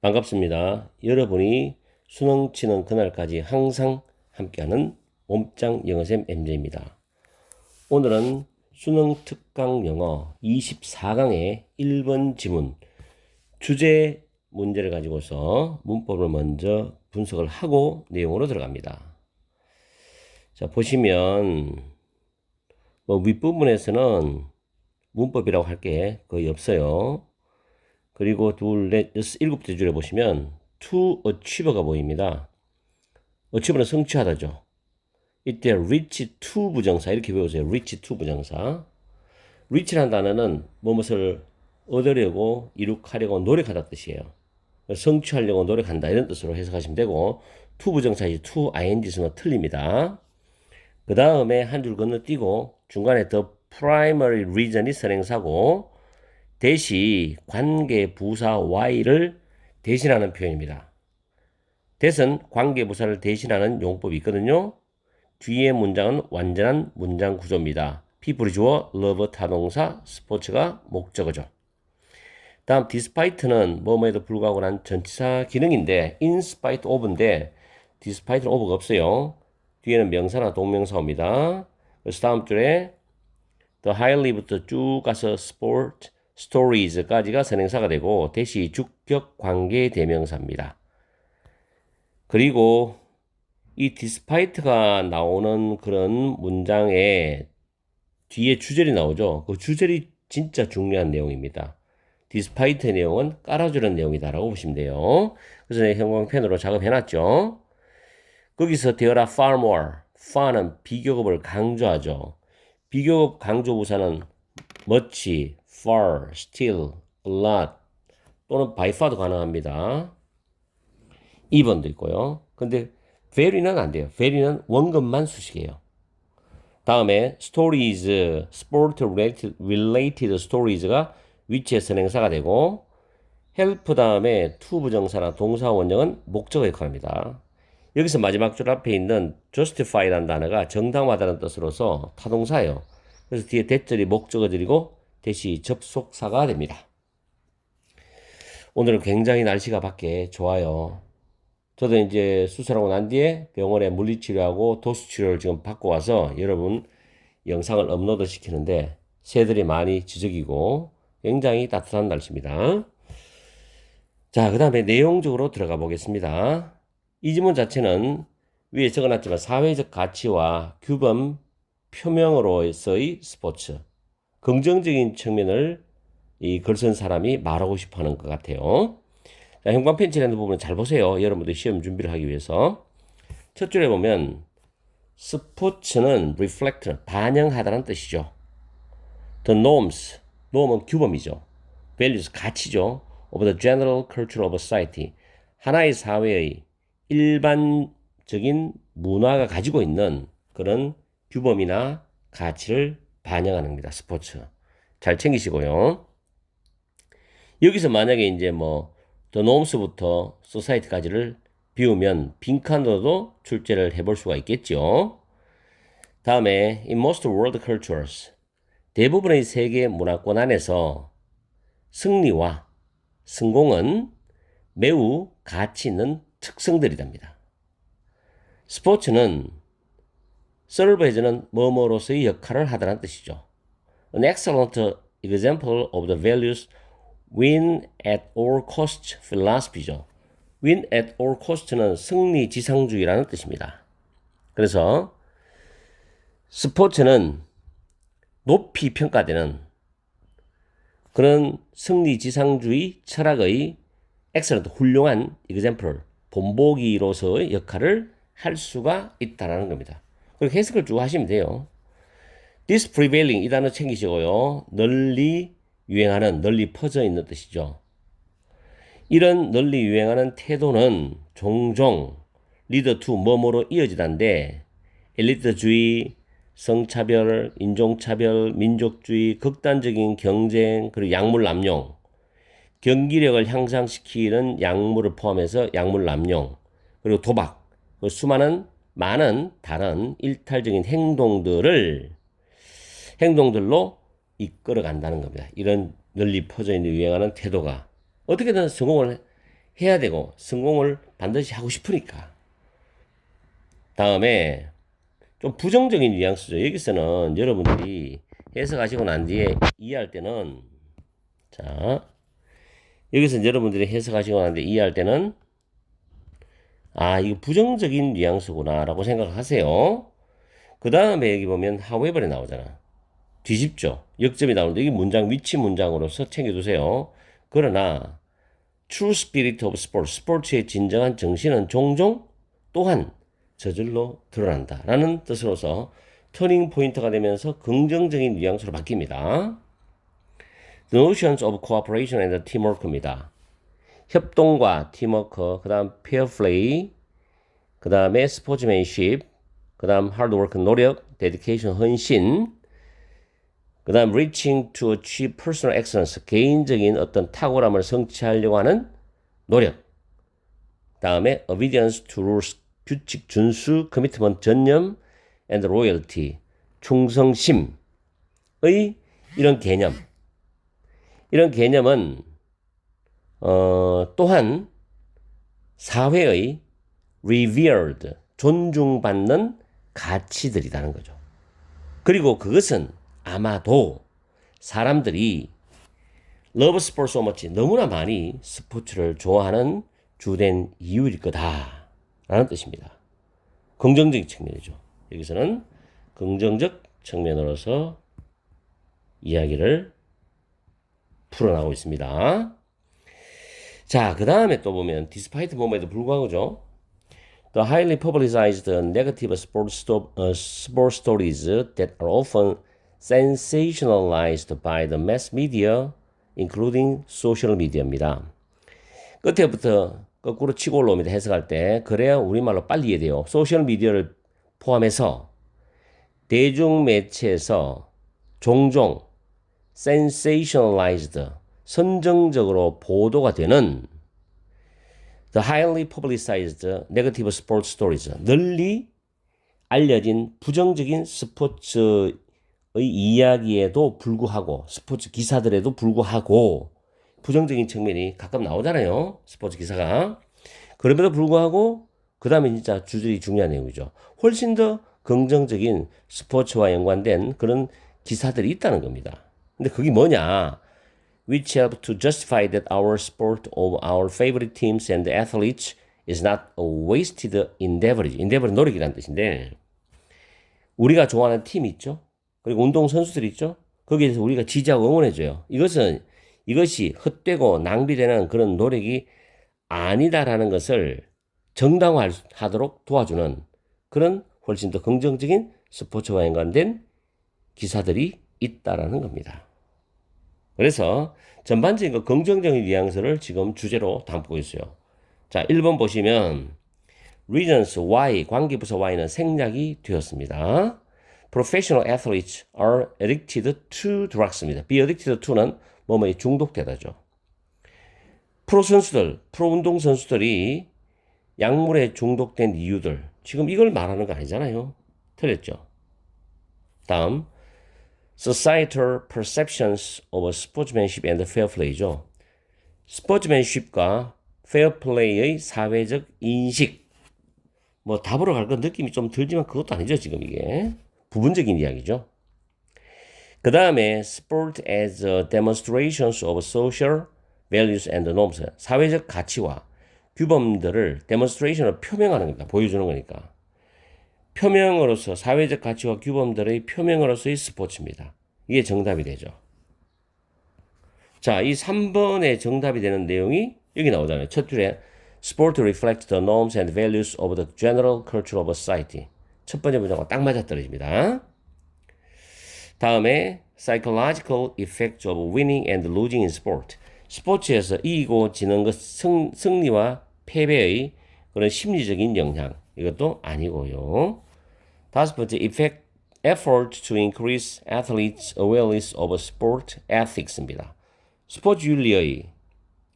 반갑습니다. 여러분이 수능 치는 그날까지 항상 함께하는 몸짱 영어쌤 MJ입니다. 오늘은 수능 특강 영어 24강의 1번 지문 주제 문제를 가지고서 문법을 먼저 분석을 하고 내용으로 들어갑니다. 자, 보시면 윗부분에서는 문법이라고 할 게 거의 없어요. 그리고 둘, 넷, 여섯, 일곱 째 줄에 보시면 to achieve가 보입니다. achieve는 성취하다죠. 이때 reach to 부정사 이렇게 배우세요. reach to 부정사. reach라는 단어는 무엇을 얻으려고 이룩하려고 노력하다 뜻이에요. 성취하려고 노력한다 이런 뜻으로 해석하시면 되고 to 부정사이지 to ing 쓰면 틀립니다. 그 다음에 한 줄 건너뛰고 중간에 the primary reason이 선행사고 대시 관계 부사 y를 대신하는 표현입니다. that은 관계 부사를 대신하는 용법이 있거든요. 뒤에 문장은 완전한 문장 구조입니다. people이 주어, love 타동사, 스포츠가 목적어죠. 다음 despite는 뭐뭐에도 불구하고란 전치사 기능인데 in spite of인데 despite는 of가 없어요. 뒤에는 명사나 동명사 옵니다. 그래서 다음 줄에 the highly부터 쭉 가서 sport, stories까지가 선행사가 되고 대시 주격 관계 대명사입니다. 그리고 이 despite가 나오는 그런 문장에 뒤에 주절이 나오죠. 그 주절이 진짜 중요한 내용입니다. despite 내용은 깔아주는 내용이다라고 보시면 돼요. 그래서 형광펜으로 작업해놨죠. 거기서 there are far more, far는 비교급을 강조하죠. 비교급 강조 부사는 much, far, still, a lot 또는 by far도 가능합니다. 2번도 있고요. 근데 very는 안 돼요. very는 원급만 수식이에요. 다음에 stories, sport related stories가 위치의 선행사가 되고 help 다음에 to 부정사나 동사 원형은 목적어 역할입니다. 여기서 마지막 줄 앞에 있는 justify라는 단어가 정당화다는 뜻으로서 타동사예요. 그래서 뒤에 대절이 목적어들이고 대시 접속사가 됩니다. 오늘은 굉장히 날씨가 밖에 좋아요. 저도 이제 수술하고 난 뒤에 병원에 물리치료하고 도수치료를 지금 받고 와서 여러분 영상을 업로드 시키는데 새들이 많이 지저귀고 굉장히 따뜻한 날씨입니다. 자, 그 다음에 내용적으로 들어가 보겠습니다. 이 지문 자체는 위에 적어놨지만 사회적 가치와 규범 표명으로서의 스포츠 긍정적인 측면을 이 글 쓴 사람이 말하고 싶어 하는 것 같아요. 자, 형광펜칠하는 부분을 잘 보세요. 여러분들 시험 준비를 하기 위해서. 첫 줄에 보면 스포츠는 reflect, 반영하다는 뜻이죠. The norms, norm은 규범이죠. values, 가치죠. of the general culture of a society, 하나의 사회의 일반적인 문화가 가지고 있는 그런 규범이나 가치를 반영하는 겁니다. 스포츠. 잘 챙기시고요. 여기서 만약에 이제 the norms부터 society까지를 비우면 빈칸으로도 출제를 해볼 수가 있겠죠. 다음에 in most world cultures, 대부분의 세계 문화권 안에서 승리와 성공은 매우 가치 있는 특성들이랍니다. 스포츠는 serve as는 뭐뭐로서의 역할을 하다는 뜻이죠. An excellent example of the values win at all cost philosophy죠. win at all cost는 승리 지상주의라는 뜻입니다. 그래서 스포츠는 높이 평가되는 그런 승리 지상주의 철학의 excellent 훌륭한 example 본보기로서의 역할을 할 수가 있다는 겁니다. 그렇게 해석을 쭉 하시면 돼요. this prevailing 이 단어 챙기시고요. 널리 유행하는, 널리 퍼져 있는 뜻이죠. 이런 널리 유행하는 태도는 종종 lead to 뭐뭐로 이어지던데 엘리트주의, 성차별, 인종차별, 민족주의, 극단적인 경쟁, 그리고 약물 남용, 경기력을 향상시키는 약물을 포함해서 약물 남용, 그리고 도박, 그리고 수많은 많은 다른 일탈적인 행동들로 이끌어 간다는 겁니다. 이런 널리 퍼져 있는 유행하는 태도가 어떻게든 성공을 해야 되고 성공을 반드시 하고 싶으니까. 다음에 좀 부정적인 뉘앙스죠. 여기서는 여러분들이 해석하시고 난 뒤에 이해할 때는 자 여기서 여러분들이 해석하시고 난 뒤에 이해할 때는 이거 부정적인 뉘앙스구나 라고 생각하세요. 그 다음에 여기 보면 however이 나오잖아. 뒤집죠. 역점이 나오는데 이게 문장 위치 문장으로서 챙겨두세요. 그러나 true spirit of sport, 스포츠의 진정한 정신은 종종 또한 저절로 드러난다 라는 뜻으로서 터닝 포인트가 되면서 긍정적인 뉘앙스로 바뀝니다. The notions of cooperation and teamwork입니다. 협동과 팀워크, 그 다음 fair play, 그 다음에 sportsmanship, 그 다음 hard work, 노력, dedication, 헌신, 그 다음 reaching to achieve personal excellence, 개인적인 어떤 탁월함을 성취하려고 하는 노력. 다음에 obedience to rules, 규칙 준수, commitment, 전념, and loyalty, 충성심의 이런 개념. 이런 개념은 또한 사회의 revered, 존중받는 가치들이라는 거죠. 그리고 그것은 아마도 사람들이 love sports so much, 너무나 많이 스포츠를 좋아하는 주된 이유일 거다라는 뜻입니다. 긍정적인 측면이죠. 여기서는 긍정적 측면으로서 이야기를 풀어나가고 있습니다. 자, 그 다음에 또 보면 despite 몸에도 불구하고죠. The highly publicized negative sports stories that are often sensationalized by the mass media, including social media입니다. 끝에부터 거꾸로 치고 올라옵니다. 해석할 때. 그래야 우리말로 빨리 이해돼요. 소셜 미디어를 포함해서 대중매체에서 종종 sensationalized, 선정적으로 보도가 되는 the highly publicized negative sports stories, 널리 알려진 부정적인 스포츠의 이야기에도 불구하고, 스포츠 기사들에도 불구하고 부정적인 측면이 가끔 나오잖아요. 스포츠 기사가. 그럼에도 불구하고 그 다음에 진짜 주제이 중요한 내용이죠. 훨씬 더 긍정적인 스포츠와 연관된 그런 기사들이 있다는 겁니다. 근데 그게 뭐냐? Which help to justify that our sport of our favorite teams and athletes is not a wasted endeavor. endeavor은 노력이라는 뜻인데 우리가 좋아하는 팀이 있죠. 그리고 운동 선수들이 있죠. 거기에서 우리가 지지하고 응원해줘요. 이것이 헛되고 낭비되는 그런 노력이 아니다라는 것을 정당화하도록 도와주는 그런 훨씬 더 긍정적인 스포츠와 연관된 기사들이 있다라는 겁니다. 그래서 전반적인 그 긍정적인 뉘앙스를 지금 주제로 담고 있어요. 자, 1번 보시면 reasons why, 관계부사 why는 생략이 되었습니다. Professional athletes are addicted to drugs입니다. be addicted to는 뭐뭐에 중독되다죠. 프로 운동 선수들이 약물에 중독된 이유들. 지금 이걸 말하는 거 아니잖아요. 틀렸죠. 다음, societal perceptions of sportsmanship and fair play죠. 스포츠맨십과 페어플레이의 사회적 인식. 뭐 답으로 갈 건 느낌이 좀 들지만 그것도 아니죠. 지금 이게 부분적인 이야기죠. 그 다음에 sport as demonstrations of social values and norms. 사회적 가치와 규범들을 demonstration으로 표명하는 겁니다. 보여주는 거니까. 표명으로서 사회적 가치와 규범들의 표명으로서의 스포츠입니다. 이게 정답이 되죠. 자, 이 3번의 정답이 되는 내용이 여기 나오잖아요. 첫 줄에 Sport reflects the norms and values of the general culture of a society. 첫 번째 문장과 딱 맞아떨어집니다. 다음에 Psychological effects of winning and losing in sport. 스포츠에서 이기고 지는 것, 승리와 패배의 그런 심리적인 영향. 이것도 아니고요. 다섯 번째, effort to increase athletes' awareness of sport ethics입니다. 스포츠 윤리의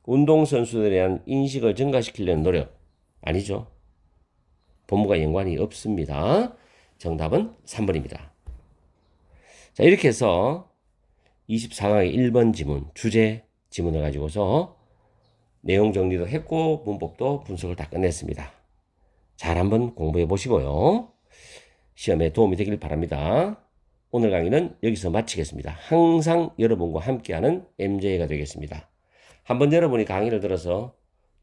운동선수들에 대한 인식을 증가시키려는 노력. 아니죠. 본문과 연관이 없습니다. 정답은 3번입니다. 자, 이렇게 해서 24강의 1번 지문, 주제 지문을 가지고서 내용 정리도 했고 문법도 분석을 다 끝냈습니다. 잘 한번 공부해 보시고요. 시험에 도움이 되길 바랍니다. 오늘 강의는 여기서 마치겠습니다. 항상 여러분과 함께하는 MJ가 되겠습니다. 한번 여러분이 강의를 들어서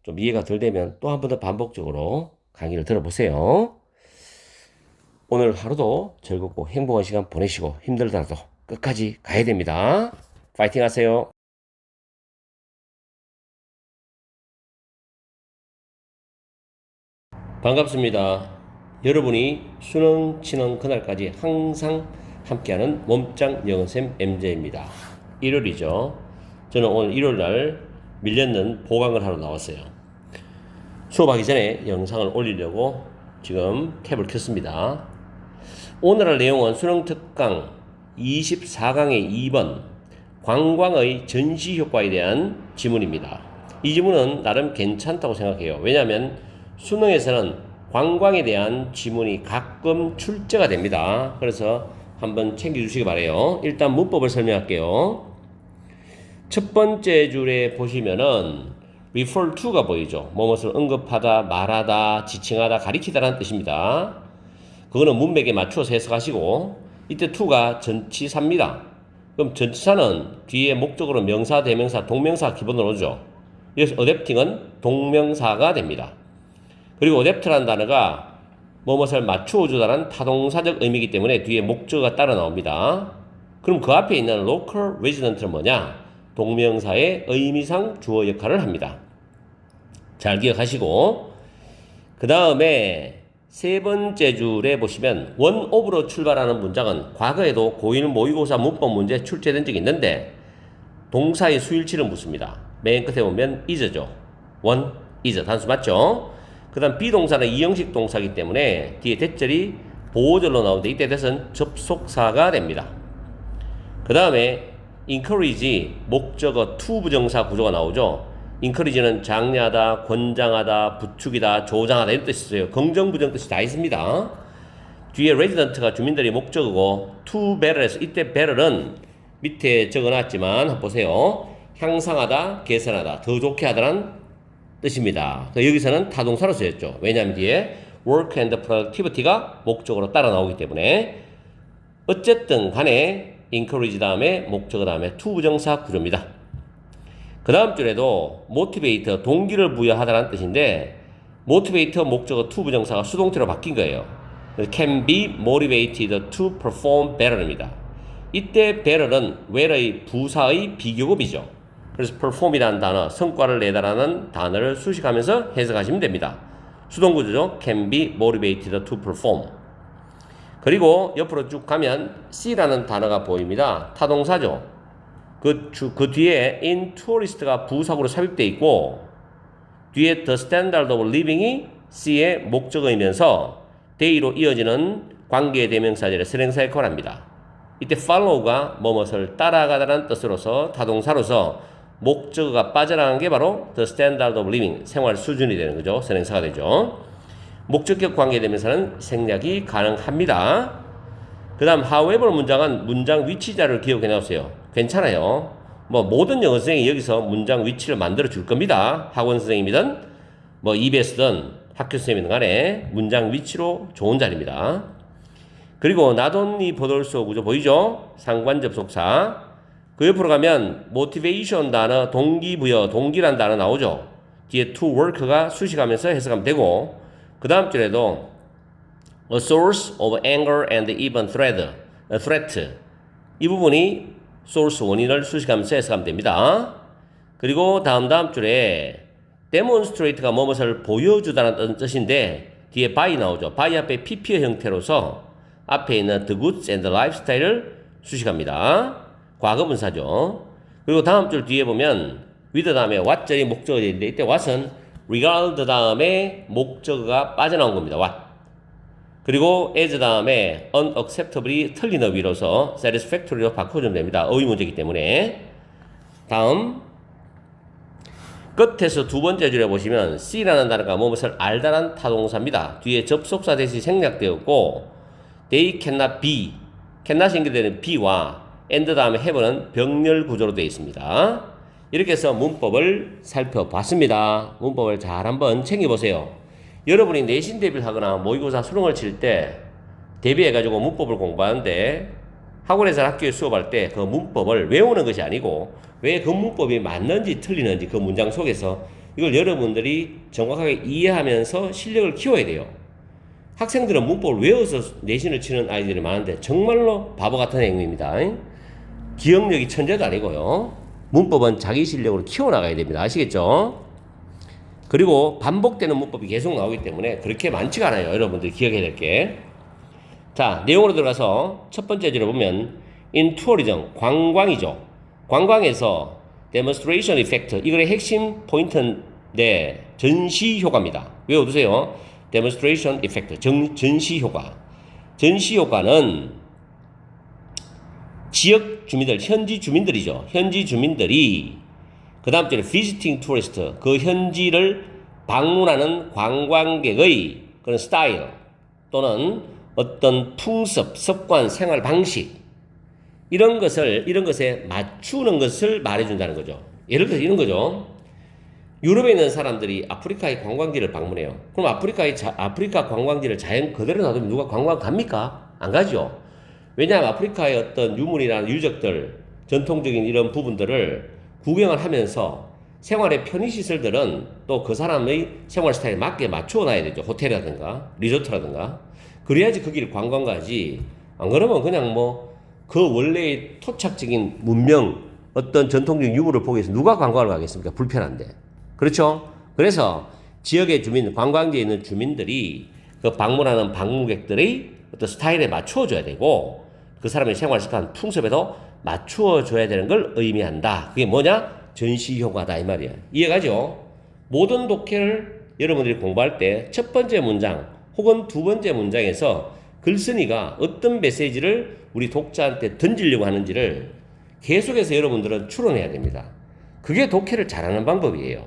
좀 이해가 덜 되면 또 한 번 더 반복적으로 강의를 들어보세요. 오늘 하루도 즐겁고 행복한 시간 보내시고 힘들더라도 끝까지 가야 됩니다. 파이팅 하세요. 반갑습니다. 여러분이 수능 치는 그날까지 항상 함께하는 몸짱 영어쌤 MJ입니다. 일요일이죠. 저는 오늘 일요일날 밀렸는 보강을 하러 나왔어요. 수업하기 전에 영상을 올리려고 지금 탭을 켰습니다. 오늘 할 내용은 수능 특강 24강의 2번 관광의 전시 효과에 대한 지문입니다. 이 지문은 나름 괜찮다고 생각해요. 왜냐하면 수능에서는 관광에 대한 지문이 가끔 출제가 됩니다. 그래서 한번 챙겨주시기 바라요. 일단 문법을 설명할게요. 첫 번째 줄에 보시면은 refer to가 보이죠. 무엇을 언급하다, 말하다, 지칭하다, 가리키다라는 뜻입니다. 그거는 문맥에 맞춰서 해석하시고, 이때 to가 전치사입니다. 그럼 전치사는 뒤에 목적으로 명사, 대명사, 동명사 기본으로 오죠. 여기서 adapting은 동명사가 됩니다. 그리고 adapt라는 단어가 무엇을 맞추어주다라는 타동사적 의미이기 때문에 뒤에 목적어가 따라 나옵니다. 그럼 그 앞에 있는 local resident는 뭐냐? 동명사의 의미상 주어 역할을 합니다. 잘 기억하시고, 그 다음에 세 번째 줄에 보시면 one of로 출발하는 문장은 과거에도 고1 모의고사 문법 문제 출제된 적이 있는데 동사의 수일치를 묻습니다. 맨 끝에 보면 is죠. one, is 단수 맞죠? 그 다음 비동사는 이형식 동사이기 때문에 뒤에 대절이 보호절로 나오는데 이때 대선 접속사가 됩니다. 그 다음에 encourage 목적어 to 부정사 구조가 나오죠. encourage는 장려하다, 권장하다, 부추기다, 조장하다 이런 뜻이 있어요. 긍정, 부정 뜻이 다 있습니다. 뒤에 resident가 주민들이 목적어고 to better에서 이때 better은 밑에 적어놨지만 한번 보세요. 향상하다, 개선하다, 더 좋게 하다라는 뜻입니다. 여기서는 타동사로 쓰였죠. 왜냐하면 뒤에 work and productivity가 목적어로 따라 나오기 때문에 어쨌든 간에 encourage 다음에 목적어 다음에 to 부정사 구조입니다. 그 다음 줄에도 motivate 동기를 부여하다라는 뜻인데 motivate 목적어 to 부정사가 수동태로 바뀐 거예요. can be motivated to perform better입니다. 이때 better는 well의 부사의 비교급이죠. 그래서 perform이라는 단어, 성과를 내다라는 단어를 수식하면서 해석하시면 됩니다. 수동구조죠. can be motivated to perform. 그리고 옆으로 쭉 가면 C라는 단어가 보입니다. 타동사죠. 그 뒤에 in tourist가 부사구로 삽입되어 있고 뒤에 the standard of living이 C의 목적어이면서 they로 이어지는 관계 대명사절의 선행사 역할을 합니다. 이때 follow가 뭐뭇을 따라가다라는 뜻으로서 타동사로서 목적어가 빠져나간 게 바로 the standard of living 생활 수준이 되는 거죠. 선행사가 되죠. 목적격 관계 대명사는 생략이 가능합니다. 그 다음 however 문장은 문장 위치자를 기억해 놨어요. 괜찮아요. 뭐 모든 영어 선생님이 여기서 문장 위치를 만들어 줄 겁니다. 학원 선생님이든 뭐 EBS든 학교 선생님이든 간에 문장 위치로 좋은 자리입니다. 그리고 not only but also 구조 보이죠? 상관 접속사. 그 옆으로 가면 motivation 단어 동기부여 동기란 단어 나오죠. 뒤에 to work가 수식하면서 해석하면 되고 그 다음 줄에도 a source of anger and even threat 이 부분이 source 원인을 수식하면서 해석하면 됩니다. 그리고 다음 줄에 demonstrate가 무엇을 보여주다는 뜻인데 뒤에 by 나오죠. by 앞에 PP어 형태로서 앞에 있는 the goods and the lifestyle을 수식합니다. 과거분사죠. 그리고 다음 줄 뒤에 보면 with 다음에 what절이 목적어인데 이때 what은 regard 다음에 목적어가 빠져나온 겁니다. what. 그리고 as 다음에 unacceptably 틀린 어휘로서 satisfactory로 바꿔주면 됩니다. 어휘 문제이기 때문에. 다음 끝에서 두 번째 줄에 보시면 C라는 단어가 무엇을 알다란 타동사입니다. 뒤에 접속사 대신 생략되었고 they cannot be, cannot 연결되는 be와 and 다음에 have는 병렬 구조로 되어 있습니다. 이렇게 해서 문법을 살펴봤습니다. 문법을 잘 한번 챙겨보세요. 여러분이 내신 대비를 하거나 모의고사 수능을 칠 때 대비해가지고 문법을 공부하는데 학원에서 학교에 수업할 때 그 문법을 외우는 것이 아니고 왜 그 문법이 맞는지 틀리는지 그 문장 속에서 이걸 여러분들이 정확하게 이해하면서 실력을 키워야 돼요. 학생들은 문법을 외워서 내신을 치는 아이들이 많은데 정말로 바보 같은 행위입니다. 기억력이 천재도 아니고요. 문법은 자기 실력으로 키워나가야 됩니다. 아시겠죠? 그리고 반복되는 문법이 계속 나오기 때문에 그렇게 많지가 않아요. 여러분들이 기억해야 될 게. 자, 내용으로 들어가서 첫 번째 줄에 보면 in tourism, 관광이죠. 관광에서 demonstration effect, 이거의 핵심 포인트인데 전시 효과입니다. 외워두세요. demonstration effect, 전시 효과. 전시 효과는 지역 주민들, 현지 주민들이죠. 현지 주민들이 그 다음 줄에 visiting tourist, 그 현지를 방문하는 관광객의 그런 스타일 또는 어떤 풍습, 습관, 생활 방식 이런 것에 맞추는 것을 말해준다는 거죠. 예를 들어서 이런 거죠. 유럽에 있는 사람들이 아프리카의 관광지를 방문해요. 그럼 아프리카 관광지를 자연 그대로 놔두면 누가 관광 갑니까? 안 가죠. 왜냐하면 아프리카의 어떤 유물이나 유적들, 전통적인 이런 부분들을 구경을 하면서 생활의 편의시설들은 또 그 사람의 생활 스타일에 맞게 맞춰 놔야 되죠. 호텔이라든가 리조트라든가. 그래야지 거기를 관광 가지. 안 그러면 그냥 뭐 그 원래의 토착적인 문명, 어떤 전통적인 유물을 보기 위해서 누가 관광을 가겠습니까? 불편한데. 그렇죠? 그래서 지역의 주민, 관광지에 있는 주민들이 그 방문하는 방문객들의 어떤 스타일에 맞추어줘야 되고 그 사람의 생활 습관, 풍습에도 맞추어줘야 되는 걸 의미한다. 그게 뭐냐? 전시 효과다 이 말이야. 이해가죠? 모든 독해를 여러분들이 공부할 때 첫 번째 문장 혹은 두 번째 문장에서 글쓴이가 어떤 메시지를 우리 독자한테 던지려고 하는지를 계속해서 여러분들은 추론해야 됩니다. 그게 독해를 잘하는 방법이에요.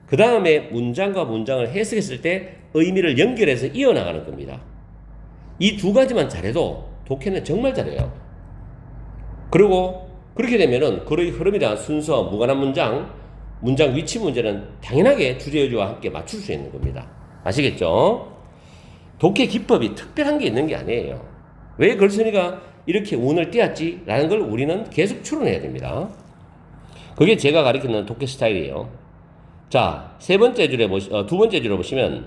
그 다음에 문장과 문장을 해석했을 때 의미를 연결해서 이어나가는 겁니다. 이 두 가지만 잘해도 독해는 정말 잘해요. 그리고 그렇게 되면은 글의 흐름에 대한 순서, 무관한 문장 위치 문제는 당연하게 주제어조와 함께 맞출 수 있는 겁니다. 아시겠죠? 독해 기법이 특별한 게 있는 게 아니에요. 왜 글쓴이가 이렇게 운을 띄었지? 라는 걸 우리는 계속 추론해야 됩니다. 그게 제가 가리키는 독해 스타일이에요. 자, 두 번째 줄에 보시면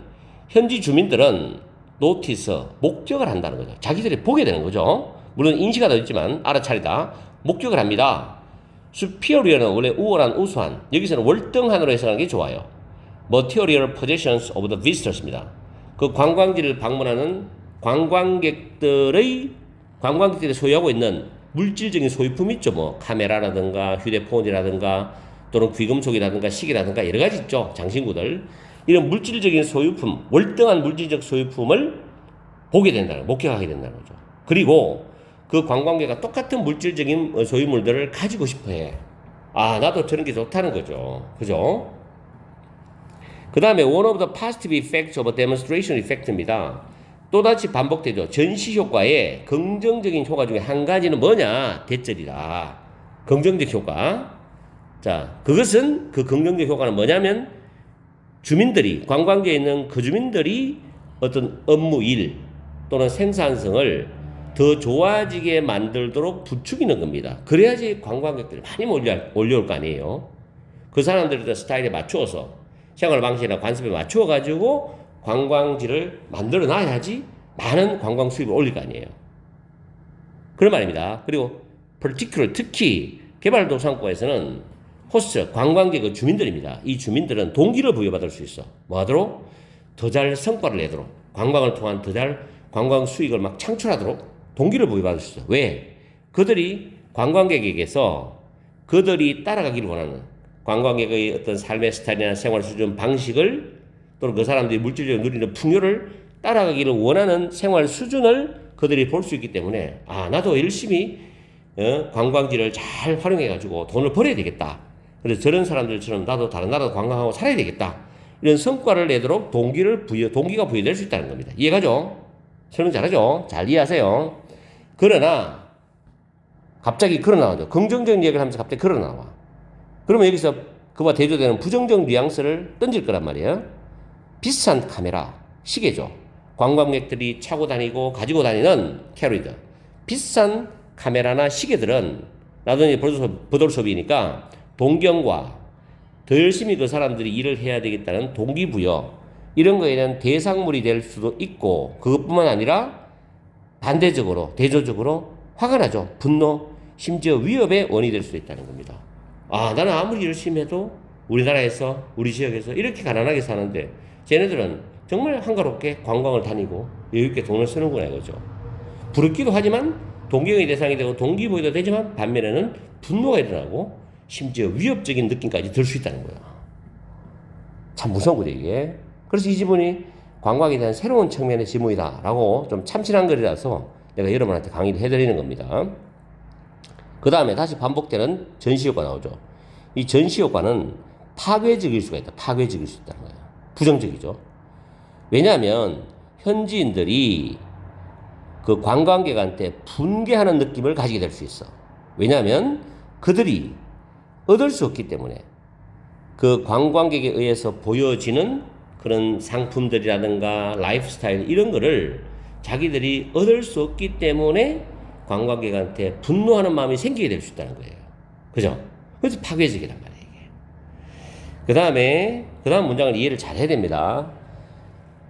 현지 주민들은 노티스, 목격을 한다는 거죠. 자기들이 보게 되는 거죠. 물론 인식하다 있지만 알아차리다. 목격을 합니다. superior는 원래 우월한, 우수한. 여기서는 월등한으로 해석하는 게 좋아요. material possessions of the visitors입니다. 그 관광지를 방문하는 관광객들이 소유하고 있는 물질적인 소유품 있죠. 뭐 카메라라든가 휴대폰이라든가 또는 귀금속이라든가 시계라든가 여러 가지 있죠. 장신구들. 이런 물질적인 소유품, 월등한 물질적 소유품을 보게 된다는, 목격하게 된다는 거죠. 그리고 그 관광객과 똑같은 물질적인 소유물들을 가지고 싶어 해. 아, 나도 저런 게 좋다는 거죠. 그죠? 그 다음에 one of the positive effects of a demonstration effect입니다. 또다시 반복되죠. 전시 효과의 긍정적인 효과 중에 한 가지는 뭐냐? 대절이다. 긍정적 효과. 자, 그것은 그 긍정적 효과는 뭐냐면 관광지에 있는 그 주민들이 어떤 업무 일 또는 생산성을 더 좋아지게 만들도록 부추기는 겁니다. 그래야지 관광객들이 많이 몰려올 거 아니에요. 그 사람들의 스타일에 맞추어서 생활 방식이나 관습에 맞추어가지고 관광지를 만들어 놔야지 많은 관광 수입을 올릴 거 아니에요. 그런 말입니다. 그리고 particular, 특히 개발도상국에서는 호스트, 관광객의 주민들입니다. 이 주민들은 동기를 부여받을 수 있어. 뭐 하도록? 더 잘 성과를 내도록. 관광을 통한 더 잘 관광 수익을 막 창출하도록 동기를 부여받을 수 있어. 왜? 그들이 관광객에게서 그들이 따라가기를 원하는 관광객의 어떤 삶의 스타일이나 생활 수준 방식을 또는 그 사람들이 물질적으로 누리는 풍요를 따라가기를 원하는 생활 수준을 그들이 볼 수 있기 때문에 아, 나도 열심히 관광지를 잘 활용해가지고 돈을 벌어야 되겠다. 그래서 저런 사람들처럼 나도 다른 나라도 관광하고 살아야 되겠다. 이런 성과를 내도록 동기가 부여될 수 있다는 겁니다. 이해가죠? 설명 잘하죠? 잘 이해하세요. 그러나 갑자기 그러나오죠. 긍정적인 얘기를 하면서 갑자기 그러나와. 그러면 여기서 그와 대조되는 부정적 뉘앙스를 던질 거란 말이에요. 비싼 카메라, 시계죠. 관광객들이 차고 다니고 가지고 다니는 캐리드. 비싼 카메라나 시계들은 나도 이제 버돌 소비니까 동경과 더 열심히 그 사람들이 일을 해야 되겠다는 동기부여 이런 거에 대한 대상물이 될 수도 있고 그것뿐만 아니라 반대적으로 대조적으로 화가 나죠. 분노, 심지어 위협의 원인이 될 수도 있다는 겁니다. 아, 나는 아무리 열심히 해도 우리나라에서 우리 지역에서 이렇게 가난하게 사는데 쟤네들은 정말 한가롭게 관광을 다니고 여유있게 돈을 쓰는구나 이거죠. 부럽기도 하지만 동경의 대상이 되고 동기부여도 되지만 반면에는 분노가 일어나고 심지어 위협적인 느낌까지 들 수 있다는 거야. 참 무서운 거죠 이게. 그래서 이 지문이 관광에 대한 새로운 측면의 지문이다라고 좀 참신한 글이라서 내가 여러분한테 강의를 해드리는 겁니다. 그 다음에 다시 반복되는 전시효과 나오죠. 이 전시효과는 파괴적일 수가 있다. 파괴적일 수 있다는 거예요. 부정적이죠. 왜냐하면 현지인들이 그 관광객한테 분개하는 느낌을 가지게 될 수 있어. 왜냐하면 그들이 얻을 수 없기 때문에 그 관광객에 의해서 보여지는 그런 상품들이라든가 라이프 스타일 이런 거를 자기들이 얻을 수 없기 때문에 관광객한테 분노하는 마음이 생기게 될 수 있다는 거예요. 그죠? 그래서 파괴적이란 말이에요, 이게. 그 다음 문장을 이해를 잘 해야 됩니다.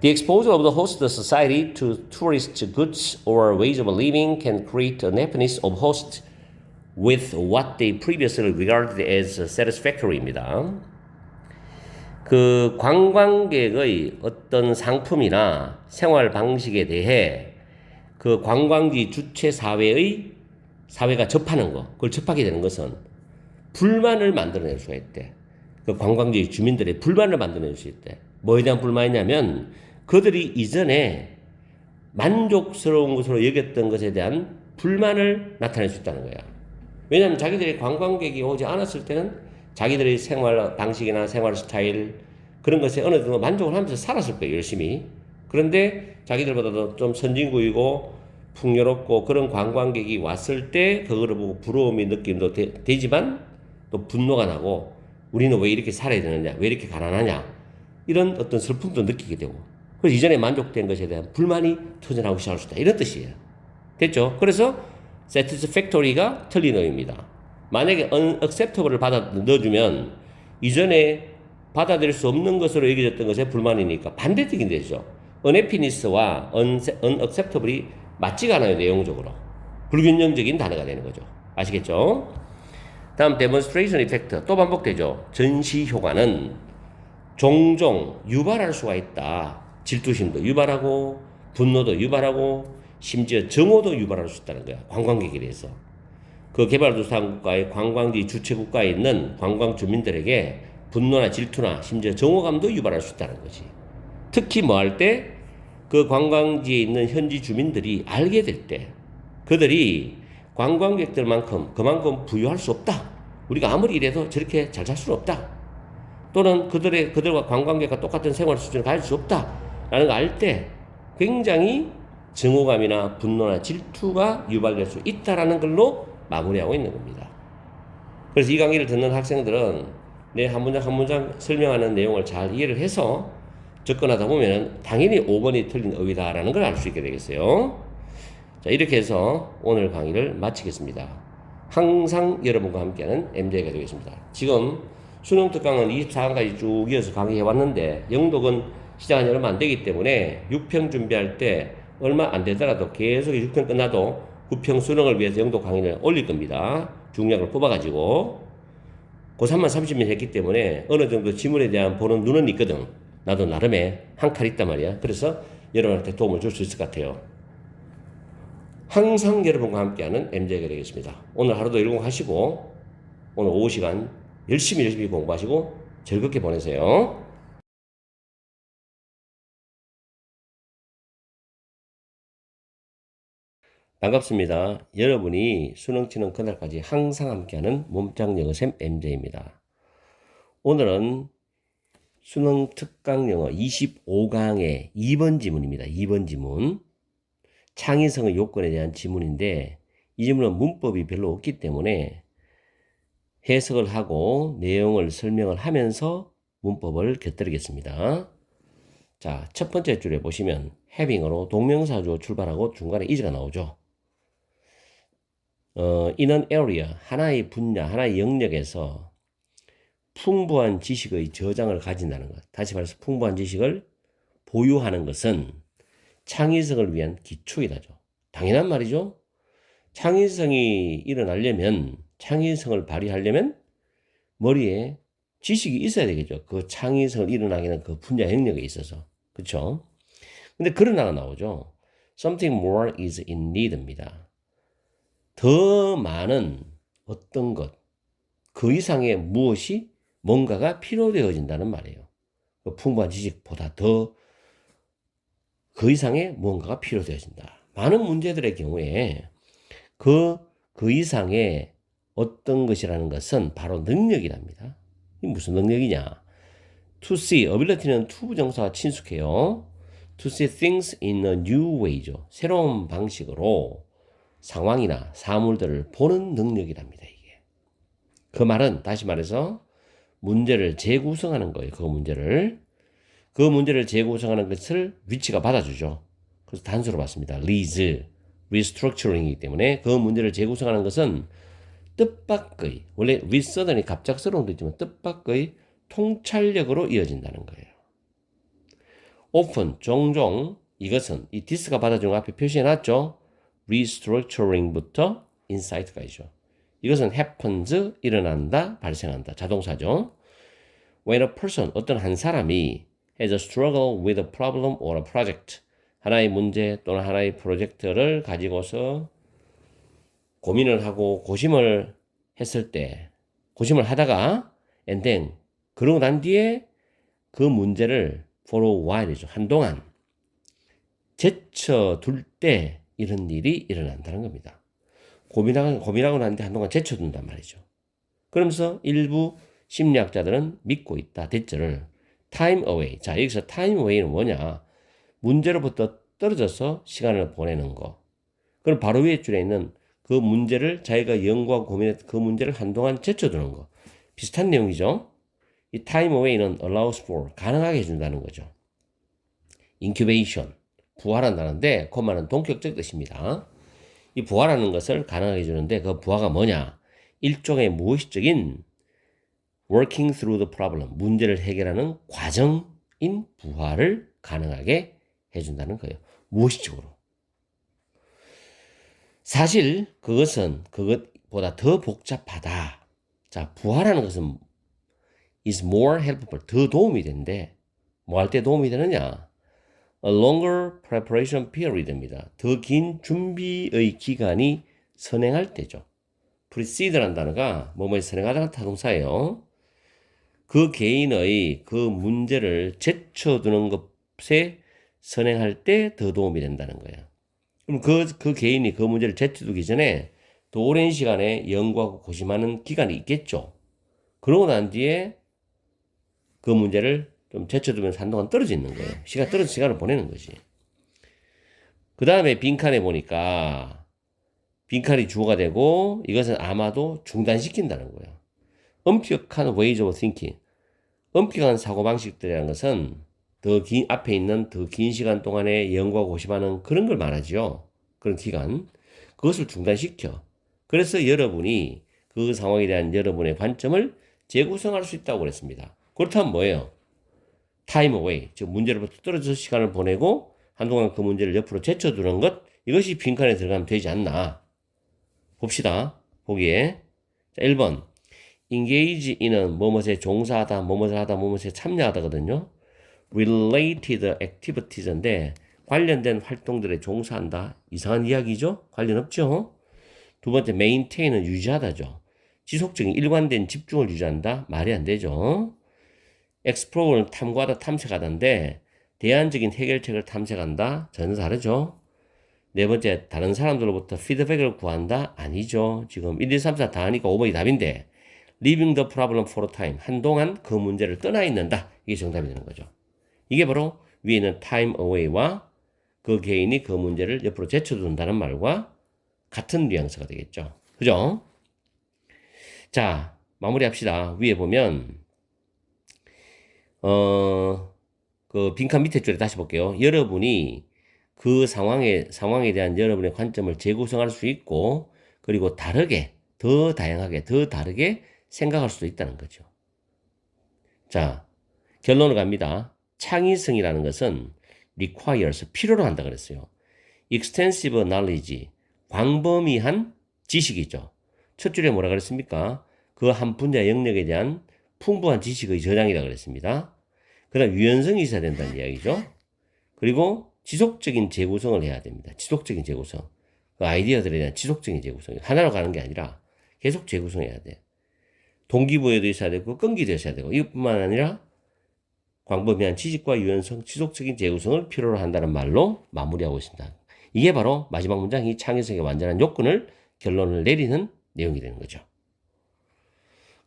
The exposure of the host society to tourist goods or ways of living can create an happiness of host with what they previously regarded as satisfactory입니다. 그 관광객의 어떤 상품이나 생활 방식에 대해 그 관광지 주최 사회가 접하는 거, 그걸 접하게 되는 것은 불만을 만들어낼 수가 있대. 그 관광지 주민들의 불만을 만들어낼 수 있대. 뭐에 대한 불만이냐면 그들이 이전에 만족스러운 것으로 여겼던 것에 대한 불만을 나타낼 수 있다는 거야. 왜냐하면 자기들이 관광객이 오지 않았을 때는 자기들의 생활 방식이나 생활 스타일 그런 것에 어느 정도 만족을 하면서 살았을 거예요, 열심히. 그런데 자기들보다도 좀 선진국이고 풍요롭고 그런 관광객이 왔을 때 그거를 보고 부러움이 느낌도 되지만 또 분노가 나고 우리는 왜 이렇게 살아야 되느냐, 왜 이렇게 가난하냐 이런 어떤 슬픔도 느끼게 되고 그래서 이전에 만족된 것에 대한 불만이 터져나오기 시작할 수 있다 이런 뜻이에요. 됐죠? 그래서 satisfactory가 틀린 의미입니다. 만약에 unacceptable을 넣어주면 이전에 받아들일 수 없는 것으로 여겨졌던 것에 불만이니까 반대적인 되죠. unhappiness와 unacceptable이 맞지가 않아요, 내용적으로. 불균형적인 단어가 되는 거죠. 아시겠죠? 다음 demonstration effect 또 반복되죠. 전시 효과는 종종 유발할 수가 있다. 질투심도 유발하고 분노도 유발하고 심지어 정오도 유발할 수 있다는 거야. 관광객에 대해서. 그 개발도상국가의 관광지 주최국가에 있는 관광 주민들에게 분노나 질투나 심지어 정오감도 유발할 수 있다는 거지. 특히 뭐 할 때 그 관광지에 있는 현지 주민들이 알게 될 때 그들이 관광객들만큼 그만큼 부유할 수 없다. 우리가 아무리 이래도 저렇게 잘 살 수는 없다. 또는 그들과 관광객과 똑같은 생활 수준을 가질 수 없다. 라는 걸 알 때 굉장히 증오감이나 분노나 질투가 유발될 수 있다라는 걸로 마무리하고 있는 겁니다. 그래서 이 강의를 듣는 학생들은 내 한 문장 한 문장 설명하는 내용을 잘 이해를 해서 접근하다 보면 당연히 5번이 틀린 어휘다라는 걸 알 수 있게 되겠어요. 자, 이렇게 해서 오늘 강의를 마치겠습니다. 항상 여러분과 함께하는 MJ가 되겠습니다. 지금 수능 특강은 24강까지 쭉 이어서 강의해 왔는데 영독은 시작한 지 얼마 안 되기 때문에 6평 준비할 때 얼마 안 되더라도 계속 6평 끝나도 9평 수능을 위해서 영독 강의를 올릴 겁니다. 중량을 뽑아가지고 고3만 30년 했기 때문에 어느 정도 지문에 대한 보는 눈은 있거든. 나도 나름의 한 칼 있단 말이야. 그래서 여러분한테 도움을 줄 수 있을 것 같아요. 항상 여러분과 함께하는 MJ가 되겠습니다. 오늘 하루도 일공하시고 오늘 오후 시간 열심히 공부하시고 즐겁게 보내세요. 반갑습니다. 여러분이 수능 치는 그날까지 항상 함께하는 몸짱 영어쌤 MJ입니다. 오늘은 수능 특강 영어 25강의 2번 지문입니다. 2번 지문. 창의성의 요건에 대한 지문인데 이 지문은 문법이 별로 없기 때문에 해석을 하고 내용을 설명을 하면서 문법을 곁들이겠습니다. 자, 첫 번째 줄에 보시면 having으로 동명사주어 출발하고 중간에 is가 나오죠. in an area, 하나의 분야, 하나의 영역에서 풍부한 지식의 저장을 가진다는 것. 다시 말해서 풍부한 지식을 보유하는 것은 창의성을 위한 기초이다죠. 당연한 말이죠. 창의성이 일어나려면, 창의성을 발휘하려면 머리에 지식이 있어야 되겠죠. 그 창의성을 일어나게 하는 그 분야 영역에 있어서. 그렇죠? 근데 그러나가 나오죠. Something more is in need입니다. 더 많은 어떤 것, 그 이상의 무엇이 뭔가가 필요되어진다는 말이에요. 그 풍부한 지식보다 더 그 이상의 무언가가 필요되어진다. 많은 문제들의 경우에 그 이상의 어떤 것이라는 것은 바로 능력이랍니다. 이 무슨 능력이냐? To see, ability는 to 부정사가 친숙해요. To see things in a new way죠. 새로운 방식으로 상황이나 사물들을 보는 능력이랍니다. 이게. 그 말은 다시 말해서 문제를 재구성하는 거예요. 그 문제를 재구성하는 것을 위치가 받아주죠. 그래서 단수로 봤습니다. restructuring이기 때문에 그 문제를 재구성하는 것은 뜻밖의, 원래 resurden이 갑작스러운 도 있지만 뜻밖의 통찰력으로 이어진다는 거예요. often, 종종 이것은 이 this가 받아준 거 앞에 표시해놨죠. restructuring부터 insight까지죠. 이것은 happens, 일어난다, 발생한다, 자동사죠. When a person, 어떤 한 사람이 has a struggle with a problem or a project, 하나의 문제 또는 하나의 프로젝트를 가지고서 고민을 하고 고심을 했을 때, 고심을 하다가 and then, 그러고 난 뒤에 그 문제를 for a while이죠. 한동안 제쳐둘 때 이런 일이 일어난다는 겁니다. 고민하고 난 뒤에 한동안 제쳐둔단 말이죠. 그러면서 일부 심리학자들은 믿고 있다. 대절을 time away. 자, 여기서 time away는 뭐냐? 문제로부터 떨어져서 시간을 보내는 거. 그럼 바로 위에 줄에 있는 그 문제를 자기가 연구하고 고민했던 그 문제를 한동안 제쳐두는 거. 비슷한 내용이죠. 이 time away는 allows for, 가능하게 해준다는 거죠. incubation, 부활한다는데 콤마는 동격적 뜻입니다. 이 부활하는 것을 가능하게 해주는데 그 부활가 뭐냐? 일종의 무의식적인 working through the problem, 문제를 해결하는 과정인 부활을 가능하게 해준다는 거예요. 무의식적으로. 사실 그것은 그것보다 더 복잡하다. 자, 부활하는 것은 is more helpful, 더 도움이 되는데 뭐 할 때 도움이 되느냐? A longer preparation period입니다. 더 긴 준비의 기간이 선행할 때죠. precede라는 단어가 뭐뭐에 선행하다는 타동사예요. 그 개인의 그 문제를 제쳐두는 것에 선행할 때 더 도움이 된다는 거예요. 그럼 그 개인이 그 문제를 제쳐두기 전에 더 오랜 시간에 연구하고 고심하는 기간이 있겠죠. 그러고 난 뒤에 그 문제를 좀 제쳐두면서 한동안 떨어져 있는 거예요. 떨어져 시간을 보내는 거지. 그 다음에 빈칸에 보니까 빈칸이 주어가 되고 이것은 아마도 중단시킨다는 거예요. 엄격한 ways of thinking. 엄격한 사고방식들이라는 것은 앞에 있는 더 긴 시간 동안에 연구하고 고심하는 그런 걸 말하죠. 그런 기간. 그것을 중단시켜. 그래서 여러분이 그 상황에 대한 여러분의 관점을 재구성할 수 있다고 그랬습니다. 그렇다면 뭐예요? time away. 즉, 문제로부터 떨어져서 시간을 보내고 한동안 그 문제를 옆으로 제쳐두는 것. 이것이 빈칸에 들어가면 되지 않나. 봅시다. 보기에. 자, 1번. engage in은 뭐뭇에 종사하다, 뭐뭇을 하다, 뭐뭇에 참여하다거든요. related activities인데 관련된 활동들에 종사한다. 이상한 이야기죠? 관련 없죠? 두 번째 maintain은 유지하다죠. 지속적인 일관된 집중을 유지한다. 말이 안 되죠. explore는 탐구하다, 탐색하다인데 대안적인 해결책을 탐색한다. 전혀 다르죠. 네 번째, 다른 사람들로부터 피드백을 구한다. 아니죠. 지금 1, 2, 3, 4 다 하니까 5번이 답인데 leaving the problem for a time. 한동안 그 문제를 떠나 있는다. 이게 정답이 되는 거죠. 이게 바로 위에 있는 time away와 그 개인이 그 문제를 옆으로 제쳐둔다는 말과 같은 뉘앙스가 되겠죠. 그죠? 자, 마무리합시다. 위에 보면 그 빈칸 밑에 줄에 다시 볼게요. 여러분이 그 상황에 대한 여러분의 관점을 재구성할 수 있고, 그리고 다르게, 더 다양하게, 더 다르게 생각할 수도 있다는 거죠. 자, 결론을 갑니다. 창의성이라는 것은 requires, 필요로 한다 그랬어요. extensive knowledge, 광범위한 지식이죠. 첫 줄에 뭐라 그랬습니까? 그 한 분야 영역에 대한 풍부한 지식의 저장이라 그랬습니다. 그 다음 유연성이 있어야 된다는 이야기죠. 그리고 지속적인 재구성을 해야 됩니다. 지속적인 재구성. 그 아이디어들에 대한 지속적인 재구성. 하나로 가는 게 아니라 계속 재구성해야 돼. 동기부여도 있어야 되고 끈기도 있어야 되고, 이것뿐만 아니라 광범위한 지식과 유연성, 지속적인 재구성을 필요로 한다는 말로 마무리하고 있습니다. 이게 바로 마지막 문장이 창의성의 완전한 요건을 결론을 내리는 내용이 되는 거죠.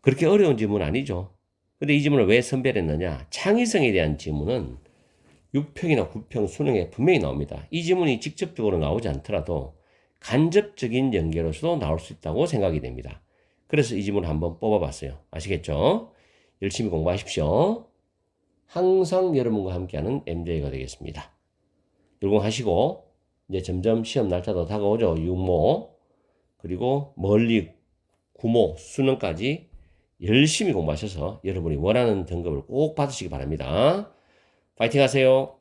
그렇게 어려운 질문 아니죠. 근데 이 질문을 왜 선별했느냐? 창의성에 대한 질문은 6평이나 9평 수능에 분명히 나옵니다. 이 질문이 직접적으로 나오지 않더라도 간접적인 연계로서도 나올 수 있다고 생각이 됩니다. 그래서 이 질문을 한번 뽑아봤어요. 아시겠죠? 열심히 공부하십시오. 항상 여러분과 함께하는 MJ가 되겠습니다. 열공하시고 이제 점점 시험 날짜도 다가오죠. 유모 그리고 멀리 구모 수능까지 열심히 공부하셔서 여러분이 원하는 등급을 꼭 받으시기 바랍니다. 파이팅 하세요.